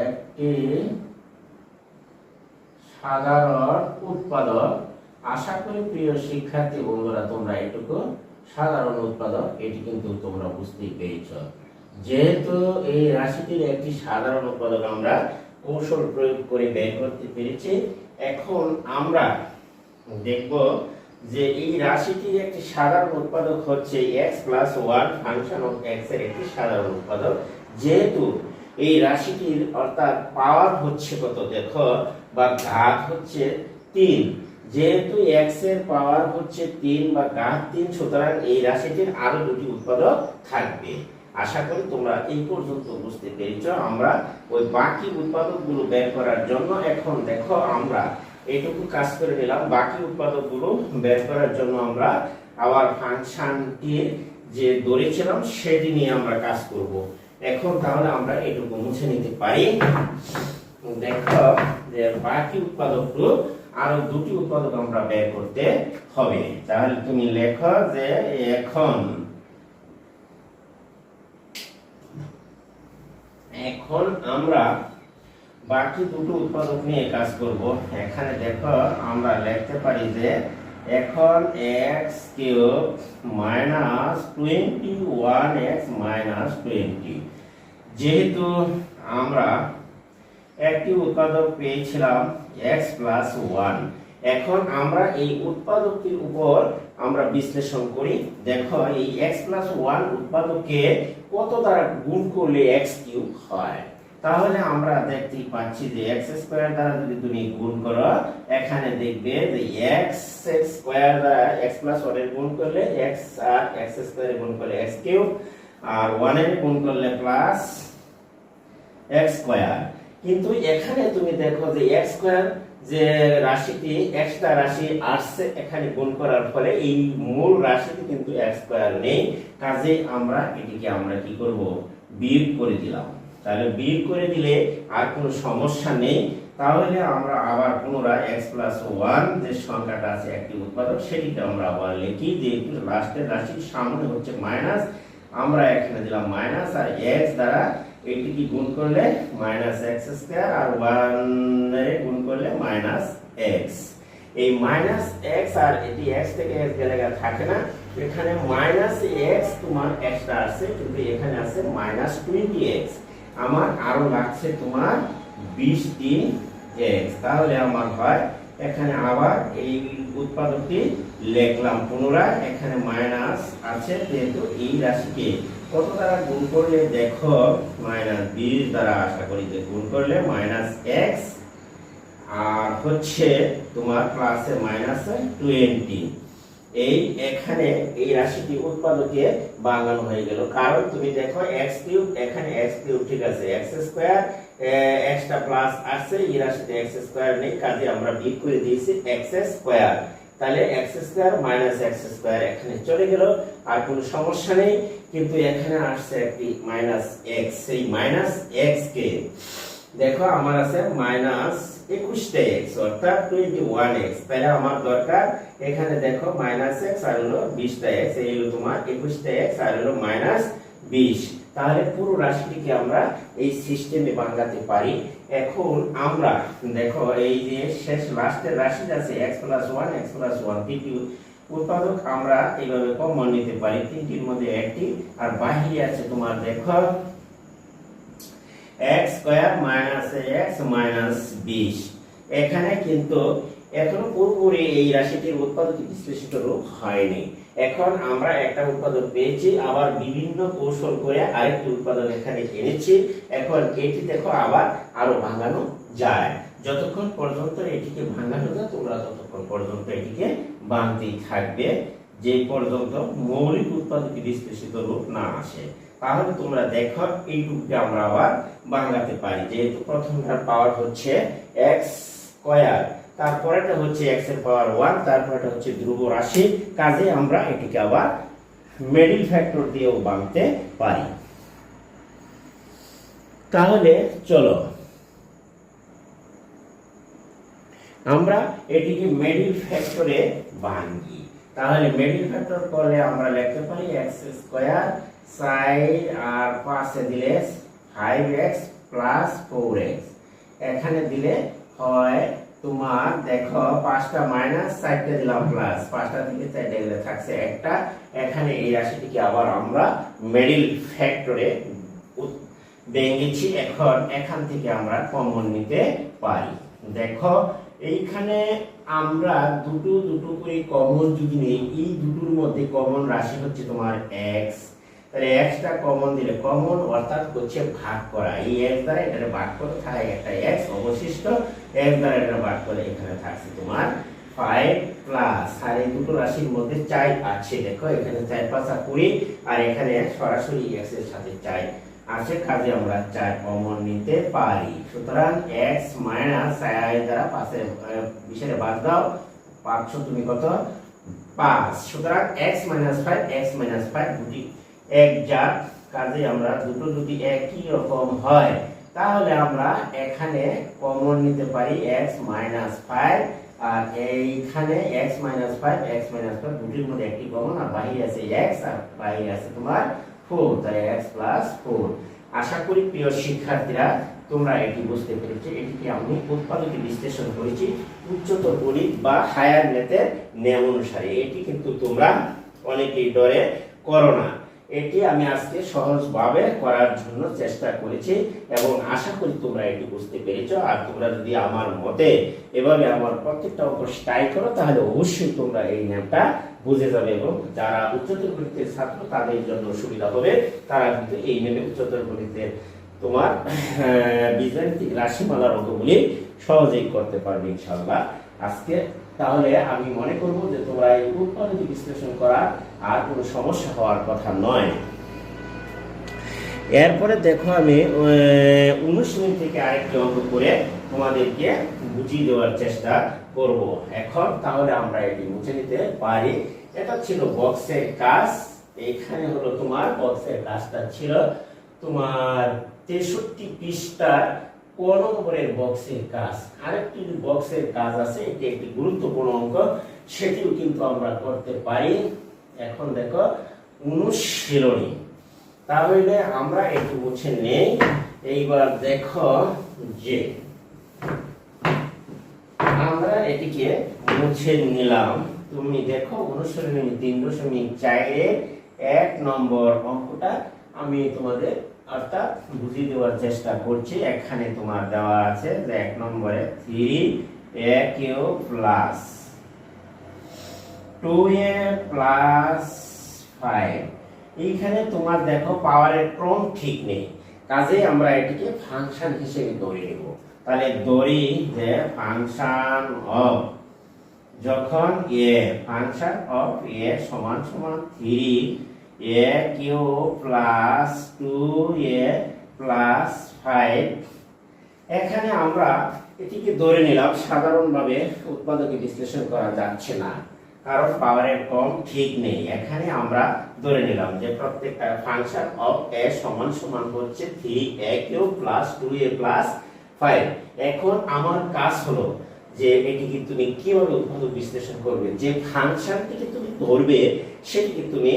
একটি সাধারণ উৎপাদক। আশা করি প্রিয় শিক্ষার্থী বন্ধুরা তোমরা এটুকু সাধারণ উৎপাদক এটি কিন্তু তোমরা বুঝতেই পেরেছ। যেহেতু এই রাশিটির একটি সাধারণ উৎপাদক আমরা কৌশল প্রয়োগ করে বের করতে পেরেছি, এখন আমরা দেখব যে এই রাশিটির একটি সাধারণ উৎপাদক হচ্ছে x plus 1 function of x এর একটি সাধারণ উৎপাদক। যেহেতু এই রাশিটির অর্থাৎ পাওয়ার হচ্ছে কত, দেখো বা ঘাত হচ্ছে 3, যেহেতু x এর পাওয়ার হচ্ছে 3 বা ঘাত 3, সুতরাং এই রাশিটির আরো দুটি উৎপাদক থাকবে। আশা করি তোমরা এই পর্যন্ত বুঝতে পেরেছ। আমরা ওই বাকি উৎপাদকগুলো বের করার জন্য এখন দেখো আমরা এইটুকু কাজ করে নিলাম। বাকি উৎপাদকগুলো বের করার জন্য আমরা আবার ফাংশনটির যে ধরেছিলাম সেটি নিয়ে আমরা কাজ করব। এখন তাহলে আমরা এটুকু মুছে নিতে পারি। দেখো যে বাকি উৎপাদকগুলো আরো দুটি উৎপাদক আমরা বের করতে হবে। তাহলে তুমি লেখো যে এখন আমরা বাকি দুটো উৎপাদক নিয়ে কাজ করব। এখানে দেখো আমরা লিখতে পারি যে এখন x cube minus 21x minus 20, যেহেতু আমরা একটি উৎপাদক পেয়েছিলাম x প্লাস 1, এখন আমরা এই উৎপাদকটির উপর আমরা বিশ্লেষণ করি। দেখো এই x প্লাস 1 উৎপাদককে কত দ্বারা গুণ করলে x কিউব হয়, তাহলে আমরা দেখতেই পাচ্ছি যে x স্কয়ার দ্বারা যদি তুমি গুণ করো, এখানে দেখবে যে x স্কয়ার দ্বারা x প্লাস 1 এর গুণ করলে x, আর x স্কয়ার এর গুণ করলে x কিউব, আর 1 এর গুণ করলে প্লাস x স্কয়ার। কিন্তু এখানে তুমি দেখো যে x স্কয়ার যে রাশিটি এক্সট্রা রাশি আসছে এখানে গুণ করার ফলে এই মূল রাশিটি কিন্তু x স্কয়ার নেই। কাজে আমরা এটিকে আমরা কি করব, বিয়োগ করে দিলাম। তাহলে বিয়োগ করে দিলে আর কোনো সমস্যা নেই। তাহলে আমরা আবার পুনরায় x প্লাস 1 যে সংখ্যাটা আছে একটি উৎপাদক সেটিকে আমরা আবার লিখি। যেহেতু লাস্টের রাশির সামনে হচ্ছে মাইনাস, আমরা এখানে দিলাম মাইনাস, আর x দ্বারা এটিকে গুণ করলে মাইনাস x স্কয়ার, আর 1 এর গুণ করলে মাইনাস x। এই মাইনাস x আর এটি x থেকে x গেলে থাকে না, এখানে মাইনাস x তোমার এক্সট্রা আছে, কিন্তু এখানে আছে মাইনাস 20x। আমার আরো লাগছে তোমার 20x। তাহলে আমার হয় এখানে আবার এই উৎপাদকটি লিখলাম পুনরায়, এখানে মাইনাস আছে, যেহেতু এই রাশিকে কত দ্বারা গুণ করলে, দেখো মাইনাস 20 দ্বারা আশা করি যে গুণ করলে মাইনাস x, আর হচ্ছে তোমার প্লাসে মাইনাসে 20। এই এখানে এই রাশিটি উৎপাদকে বাঙানো হয়ে গেল, কারণ তুমি দেখো x কিউব, এখানে x কিউব ঠিক আছে, x স্কয়ার এক্সট্রা প্লাস আসছে, এই রাশিতে x স্কয়ার নেই, কাজে আমরা বিয়োগ করে দিয়েছি x স্কয়ার। তাহলে x square minus x square এখানে চলে গেল, আর কোনো সমস্যা নেই। কিন্তু এখানে আসছে একটি মাইনাস x, সেই মাইনাস x কে দেখো আমার আছে মাইনাস 21x অর্থাৎ 21x। তাহলে আমার দরকার এখানে দেখো মাইনাস x আর হলো 20x, এই হলো তোমার 21x আর হলো মাইনাস 20। তাহলে পুরো রাশিটিকে আমরা এই সিস্টেমে ভাঙাতে পারি। এখন আমরা দেখো এই যে শেষ লাস্টের রাশি আছে x প্লাস 1, x প্লাস 1 তিনটি উৎপাদক আমরা এইভাবে কমন নিতে পারি, তিনটির মধ্যে একটি, আর বাহিরে আছে তোমার দেখো x square minus x minus 20। এখানে কিন্তু এখনো পুরোপুরি এই রাশিটির উৎপাদক বিশ্লেষিত রূপ হয়নি। এখন আমরা একটা উৎপাদক পেয়েছি, আবার বিভিন্ন কৌশল করে আরেকটি উৎপাদক এখানে এনেছি। এখন এটি দেখো আবার আরো ভাঙানো যায়। যতক্ষণ পর্যন্ত এটিকে ভাঙানো যায় তোমরা ততক্ষণ পর্যন্ত এটিকে ভাঙতেই থাকবে, যে পর্যন্ত মৌলিক উৎপাদক বিশ্লেষিত রূপ না আসে। তাহলে তোমরা দেখো এইটুকুকে আমরা আবার ভাঙাতে পারি। যেহেতু প্রথমটার পাওয়ার হচ্ছে x স্কয়ার, তারপরেটা হচ্ছে x এর পাওয়ার 1, তারপরেটা হচ্ছে ধ্রুব রাশি, কাজে আমরা এটিকে আবার মিডল ফ্যাক্টর দিয়েও ভাঙতে পারি। তাহলে চলো আমরা এটিকে মিডল ফ্যাক্টরে ভাঙি। তাহলে মিডল ফ্যাক্টর করলে আমরা লিখতে পারি x স্কয়ার সাইড আর পাশে দিলে 5x প্লাস 4x, এখানে দিলে হয় তোমার দেখো 5টা মাইনাস 4টা দিলাম প্লাস, 5টা থেকে 4টা গেলে থাকছে একটা। এখানে এই রাশিটিকে আবার আমরা মিডল ফ্যাক্টরে ভেঙেছি। এখন এখান থেকে আমরা কমন নিতে পারি। দেখো এইখানে আমরা দুটো করে কমন যদি নেই, এই দুটোর মধ্যে কমন রাশি হচ্ছে তোমার x, তাহলে x টা কমন দিলে কমন অর্থাৎ হচ্ছে ভাগ করা, এই x দ্বারা এটা ভাগ করে থাকে একটা x অবশিষ্ট, x দ্বারা এটা ভাগ করে এখানে থাকছে তোমার 5 প্লাস, আর এই দুটো রাশির মধ্যে 4 আছে। দেখো এখানে 4 5 20 আর এখানে সরাসরি x এর সাথে 4 আছে, কাজে আমরা 4 কমন নিতে পারি। সুতরাং x মাইনাস 4 দ্বারা 5 এর বাদ দাও, 500 তুমি কত 5, সুতরাং x মাইনাস 5 x মাইনাস 5 দুটি এক জাত, কাজে আমরা দুটো যদি একই রকম হয় তাহলে আমরা এখানে কমন নিতে পারি x মাইনাস 5, আর এইখানে x মাইনাস 5 x মাইনাস 5 দুটির মধ্যে একটি কমন, আর বাইরে আছে x আর বাইরে আছে তোমার 4, তাই x প্লাস 4। আশা করি প্রিয় শিক্ষার্থীরা তোমরা এটি বুঝতে পেরেছো। এটিকে আমি উৎপাদক বিশ্লেষণ করেছি উচ্চতর গণিত বা হায়ার ম্যাথের নিয়ম অনুসারে। এটি কিন্তু তোমরা অনেকেই ডরে করো না, এটি আমি আজকে সহজভাবে করার জন্য চেষ্টা করেছি এবং আশা করি তোমরা এটি বুঝতে পেরেছো। আর তোমরা যদি আমার মতে এভাবে আমার প্রত্যেকটা অঙ্ক ট্রাই করো তাহলে অবশ্যই তোমরা এই নিয়মটা বুঝে যাবে, এবং যারা উচ্চতর গণিতের ছাত্র তাদের জন্য সুবিধা হবে, তারা কিন্তু এই নিয়মে উচ্চতর গণিতের তোমার বীজগাণিতিক রাশিমালার অঙ্কগুলি সহজেই করতে পারবে ইনশাআল্লাহ। আজকে তাহলে আমি মনে করব যে তোমরা এই উৎপাদক বিশ্লেষণ করা আর কোনো সমস্যা হওয়ার কথা নয়। এরপরে দেখো আমি অনুশীলন থেকে আরেকটি অঙ্ক করে তোমাদেরকে বুঝিয়ে দেওয়ার চেষ্টা করব। এখন তাহলে আমরা এটি মুছে নিতে পারি। এটা ছিল বক্সের কাজ, এখানে হলো তোমার বক্সের কাজটা ছিল তোমার 63 পৃষ্ঠার ক নম্বরের বক্সের কাজ। আরেকটি বক্সের কাজ আছে, এটি একটি গুরুত্বপূর্ণ অঙ্ক, সেটিও কিন্তু আমরা করতে পারি। এখন দেখো অনুশীলনী, তাহলে আমরা একটু মুছে নেই। এইবার দেখো যে আমরা এটিকে মুছে নিলাম। তুমি দেখো অনুশীলনী 3.4 1 নম্বর অঙ্কটা আমি তোমাদের অর্থাৎ বুঝিয়ে দেওয়ার চেষ্টা করছি। এখানে তোমার দেওয়া আছে যে 1 নম্বরে 3a cube plus 2a plus 5, এইখানে তোমার দেখো পাওয়ারের ক্রম ঠিক নেই, কাজে আমরা এটিকে ফাংশন হিসেবে ধরে নেব। তাহলে ধরি যে ফাংশন অফ, যখন a ফাংশন অফ a সমান সমান 3a cube plus 2a plus 5, এখানে আমরা এটিকে ধরে নিলাম। সাধারণভাবে উৎপাদকে বিশ্লেষণ করা যাচ্ছে না, কারণ পাওয়ারের কম ঠিক নেই। এখানে আমরা ধরে নিলাম যে প্রত্যেকটা ফাংশন অফ a সমান সমান হচ্ছে 3a cube plus 2a plus 5। এখন আমার কাজ হলো যে এটিকে তুমি কিভাবে উৎপাদক বিশ্লেষণ করবে। যে ফাংশনটিকে তুমি ধরবে সেটিকে তুমি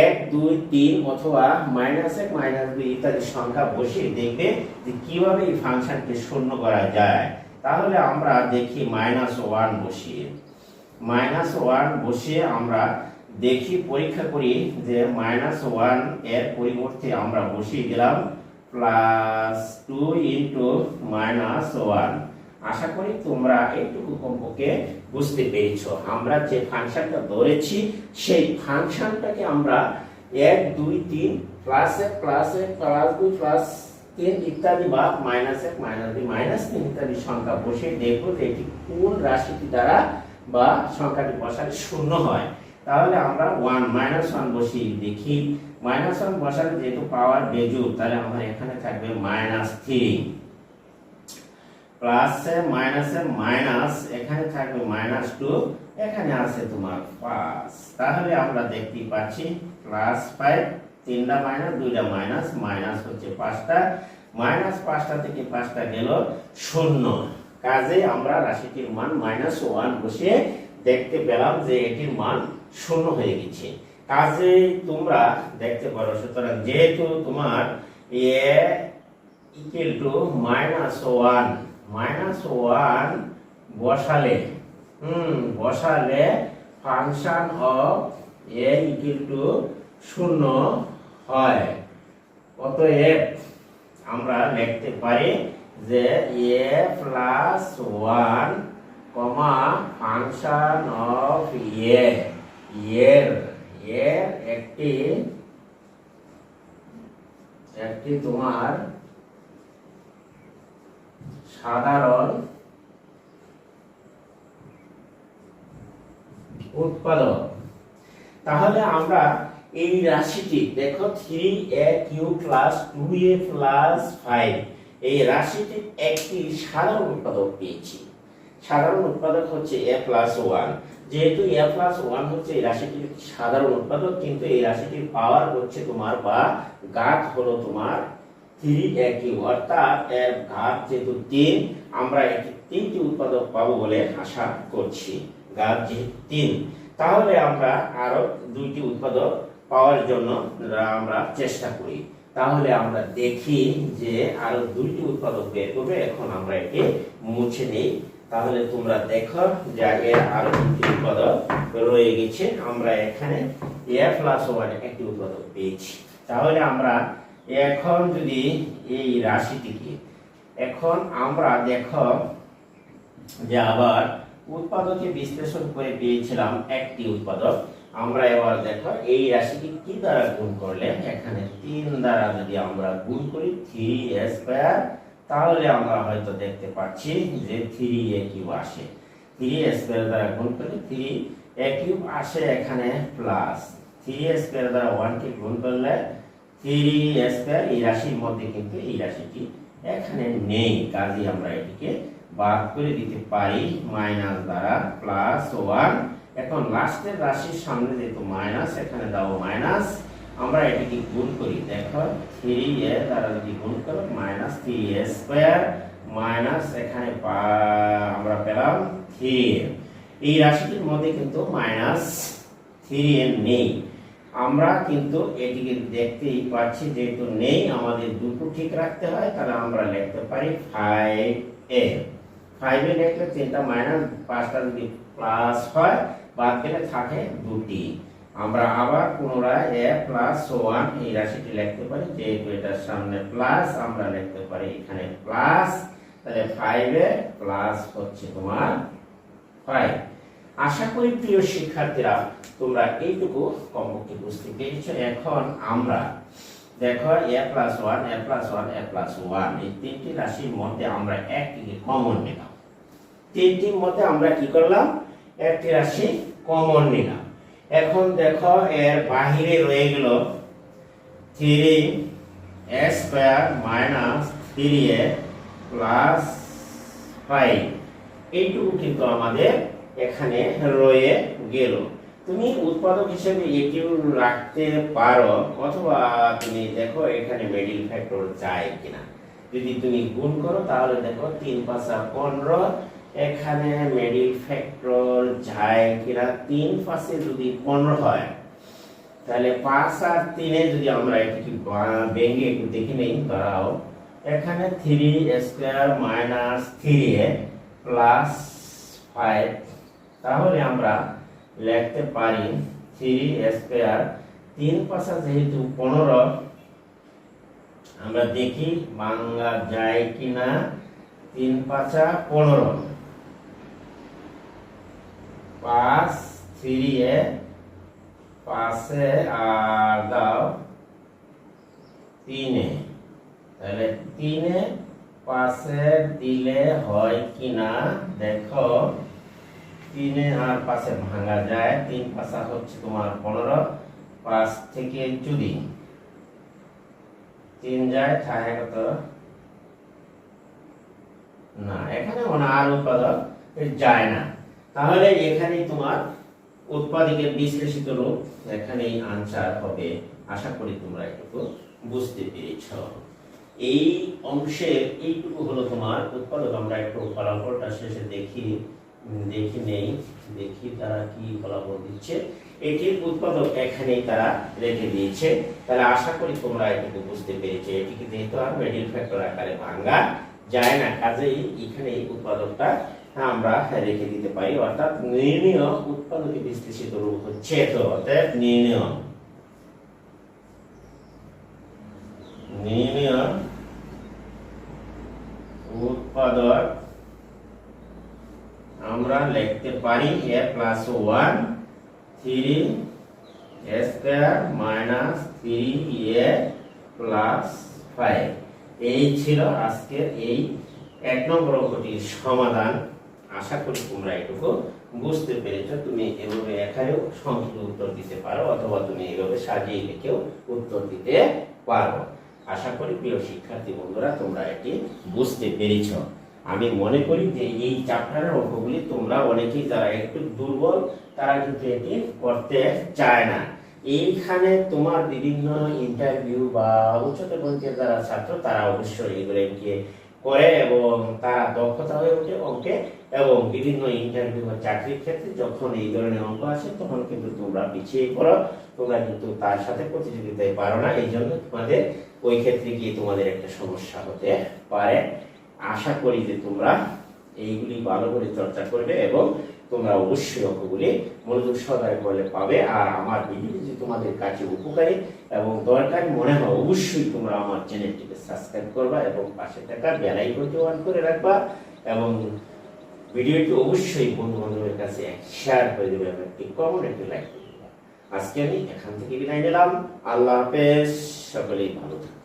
1 2 3 অথবা -1 -2 ইত্যাদি সংখ্যা বসিয়ে দেখবে যে কিভাবে এই ফাংশনকে শূন্য করা যায়। তাহলে আমরা দেখি -1 বসিয়ে, -1 বসিয়ে আমরা দেখি পরীক্ষা করি যে -1 এর পরিবর্তে আমরা বসিয়ে দিলাম +2 * -1, আশা করি তোমরা এইটুকু কমপক্ষে বুঝতে পেরেছো। আমরা যে ফাংশনটা ধরেছি সেই ফাংশনটাকে আমরা 1 2 3 প্লাস 1 প্লাস 1 প্লাস 2 প্লাস 3 ইত্যাদি বা মাইনাস 1 মাইনাস 2 মাইনাস 3 ইত্যাদি সংখ্যা বসে দেখো যে এটি কোন রাশিটি দ্বারা বা সংখ্যাটি বসালে শূন্য হয়। তাহলে আমরা 1 -1 বসিয়ে দেখি। -1 বসালে যেহেতু পাওয়ার বেজুড়, তাহলে আমার এখানে থাকবে -3 প্লাসে মাইনাসে মাইনাস, এখানে থাকবে -2, এখানে আছে তোমার 5। তাহলে আমরা দেখতে পাচ্ছি +5, 3টা মাইনাস 2টা মাইনাস, মাইনাস হচ্ছে 5টা, মাইনাস 5টা থেকে 5টা গেল 0। কাজে আমরা রাশিটির মান -1 বসিয়ে দেখতে পেলাম যে এটির মান 0 হয়ে গেছে। কাজে তোমরা দেখতে পারো, সুতরাং যেহেতু তোমার a ইকুয়াল টু -1 বসালে function of a equal to 0 হয়। অতএব আমরা লিখতে পারি যে a plus 1 comma function of a এর একটি তোমার সাধারণ উৎপাদক। তাহলে আমরা এই রাশিটি দেখো 3a³ প্লাস 2a প্লাস 5, এই রাশিটির একটি সাধারণ উৎপাদক পেয়েছি। সাধারণ উৎপাদক হচ্ছে a প্লাস 1। যেহেতু a প্লাস 1 হচ্ছে এই রাশিটির সাধারণ উৎপাদক, কিন্তু এই রাশিটির পাওয়ার হচ্ছে তোমার বা ঘাত হলো তোমার 3a³, অর্থাৎ এর ঘাত যেহেতু 3, আমরা এটি 3টি উৎপাদক পাবো বলে আশা করছি। ঘাত যেহেতু 3, তাহলে আমরা আরো 2টি উৎপাদক পাওয়ার জন্য আমরা চেষ্টা করি। তাহলে আমরা দেখি যে আরো 2টি উৎপাদক বের করবে। এখন আমরা এটি মুছে নেই। তাহলে তোমরা দেখো যে আগে আরো 2টি উৎপাদক রয়ে গেছে। আমরা এখানে a প্লাস 1 একটি উৎপাদক পেয়েছি। তাহলে আমরা এখন যদি এই রাশিটিকে এখন আমরা দেখো যে আবার উৎপাদকে বিশ্লেষণ করে পেয়েছিলাম একটি উৎপাদক। আমরা এবার দেখো এই রাশিটি কি দ্বারা গুণ করলে, এখানে 3 দ্বারা যদি আমরা গুণ করি 3a², তাহলে আমরা হয়তো দেখতে পাচ্ছি যে 3a³ আসে। 3a² দ্বারা গুণ করলে 3a³ আসে, এখানে প্লাস 3a² দ্বারা 1 কে গুণ করলে 3a², এই রাশির মধ্যে কিন্তু এই রাশিটি এখানে নেই। কাজে আমরা এটিকে বাদ করে দিতে পারি মাইনাস দ্বারা প্লাস 1। এখন লাস্টের রাশির সামনে যেহেতু মাইনাস, এখানে দাও মাইনাস, আমরা এটিকে গুণ করি। দেখো 3a দ্বারা যদি গুণ করো -3a² মাইনাস এখানে আমরা পেলাম 3a। এই রাশিটির মধ্যে কিন্তু -3a নেই। আমরা কিন্তু এটিকে দেখতেই পাচ্ছি, যেহেতু নেই আমাদের দুটো ঠিক রাখতে হয়, তাহলে আমরা লিখতে পারি 5a। 5a লিখলে 3টা মাইনাস 5টা যদি প্লাস হয়, বাদ গেলে থাকে 2টি। আমরা আবার পুনরায় a প্লাস 1 এই রাশিটি লিখতে পারি। যেহেতু এটার সামনে প্লাস, আমরা লিখতে পারি এখানে প্লাস, তাহলে 5a প্লাস হচ্ছে তোমার 5। আশা করি প্রিয় শিক্ষার্থীরা তোমরা এইটুকু কমপক্ষে বুঝতে পেরেছো। এখন আমরা দেখো a plus 1 a plus 1 a plus 1 এই 3টি রাশির মধ্যে আমরা একটিকে কমন নিলাম। 3টির মধ্যে আমরা কি করলাম, একটি রাশি কমন নিলাম। এখন দেখো এর বাহিরে রয়ে গেল 3a² মাইনাস 3a প্লাস 5, এইটুকু কিন্তু আমাদের এখানে রয়ে গেল। তুমি উৎপাদক হিসেবে এটিও রাখতে পারো, অথবা তুমি দেখো এখানে মিডল ফ্যাক্টর যায় কিনা। যদি তুমি গুণ করো তাহলে দেখো 3 × 5 = 15, এখানে মিডল ফ্যাক্টর যায় কিনা। 3 × 5 যদি 15 হয়, তাহলে 5 আর 3 যদি আমরা এটিকে ভেঙে একটু দেখে নেই। দাঁড়াও, এখানে 3a² মাইনাস 3a প্লাস 5, তাহলে আমরা লিখতে পারি 3a²। 3 × 5 যেহেতু 15, আমরা দেখি বাংলা যায় কিনা। 3 পাঁচা 15, 5 3 এ 5 এ আর দাও 3 এ, তাহলে 3 এ 5 এ দিলে হয় কিনা দেখো। 3 এ আর 5 এ ভাঙা যায়, 3 পাঁচা হচ্ছে তোমার 15, 5 থেকে যদি 3 যায় থাকে কত না, এখানে আর উৎপাদক যায় না, তাহলে এখানেই তোমার উৎপাদকের বিশ্লেষিত রূপ এখানেই আনসার হবে। আশা করি তোমরা একটু বুঝতে পেরেছ। এই অংশের এইটুকু হলো তোমার উৎপাদক। আমরা একটু ফলাফলটা শেষে দেখি তারা কি ফলাফল দিচ্ছে। এটির উৎপাদক এখানেই তারা রেখে দিয়েছে, তাহলে আশা করি তোমরা এটুকু বুঝতে পেরেছো। এটিকে যেহেতু আর মিডল ফ্যাক্টর আকারে ভাঙা যায় না, কাজেই এখানে এই উৎপাদকটা আমরা রেখে দিতে পারি, অর্থাৎ নির্ণয় উৎপাদকে বিশ্লেষিত রূপ হচ্ছে তো। অর্থাৎ নির্ণয় উৎপাদক আমরা লিখতে পারি a + 1 3 a স্কয়ার - 3a + 5। এই ছিল আজকের এই 1 নম্বর অঙ্কটির সমাধান। আশা করি তোমরা এটুকু বুঝতে পেরেছো। তুমি এভাবে এখানেও সংক্ষিপ্ত উত্তর দিতে পারো, অথবা তুমি এভাবে সাজিয়ে লিখেও উত্তর দিতে পারো। আশা করি প্রিয় শিক্ষার্থী বন্ধুরা তোমরা এটি বুঝতে পেরেছ। আমি মনে করি যে এই চ্যাপ্টারের অঙ্কগুলি তোমরা অনেকেই যারা একটু দুর্বল তারা কিন্তু এটি করতে চায় না। এইখানে তোমার বিভিন্ন ইন্টারভিউ বা উচ্চতর পর্যায়ের যারা ছাত্র তারা অবশ্যই এগুলোকে করে এবং তারা দক্ষতা হয়ে ওঠে অঙ্কে, এবং বিভিন্ন ইন্টারভিউ বা চাকরির ক্ষেত্রে যখন এই ধরনের অঙ্ক আসে তখন কিন্তু তোমরা পিছিয়ে পড়ো, তোমরা কিন্তু তার সাথে প্রতিযোগিতায় পারো না। এই জন্য তোমাদের ওই ক্ষেত্রে গিয়ে তোমাদের একটা সমস্যা হতে পারে। আশা করি যে তোমরা এইগুলি ভালো করে চর্চা করবে এবং তোমরা অবশ্যই অঙ্কগুলি মনোযোগ সহকারে করলে পাবে। আর আমার ভিডিও যদি তোমাদের কাছে উপকারী এবং দরকারি মনে হয় অবশ্যই তোমরা আমার চ্যানেলটিকে সাবস্ক্রাইব করবা এবং পাশে থাকা বেল আইকনটি অন করে রাখবা, এবং ভিডিওটি অবশ্যই বন্ধু বান্ধবের কাছে শেয়ার করে দেবে এবং একটি কমেন্ট, একটি লাইক করে দেবে। আজকে আমি এখান থেকে বিদায় নিলাম। আল্লাহ হাফেজ, সকলেই ভালো থাকবে।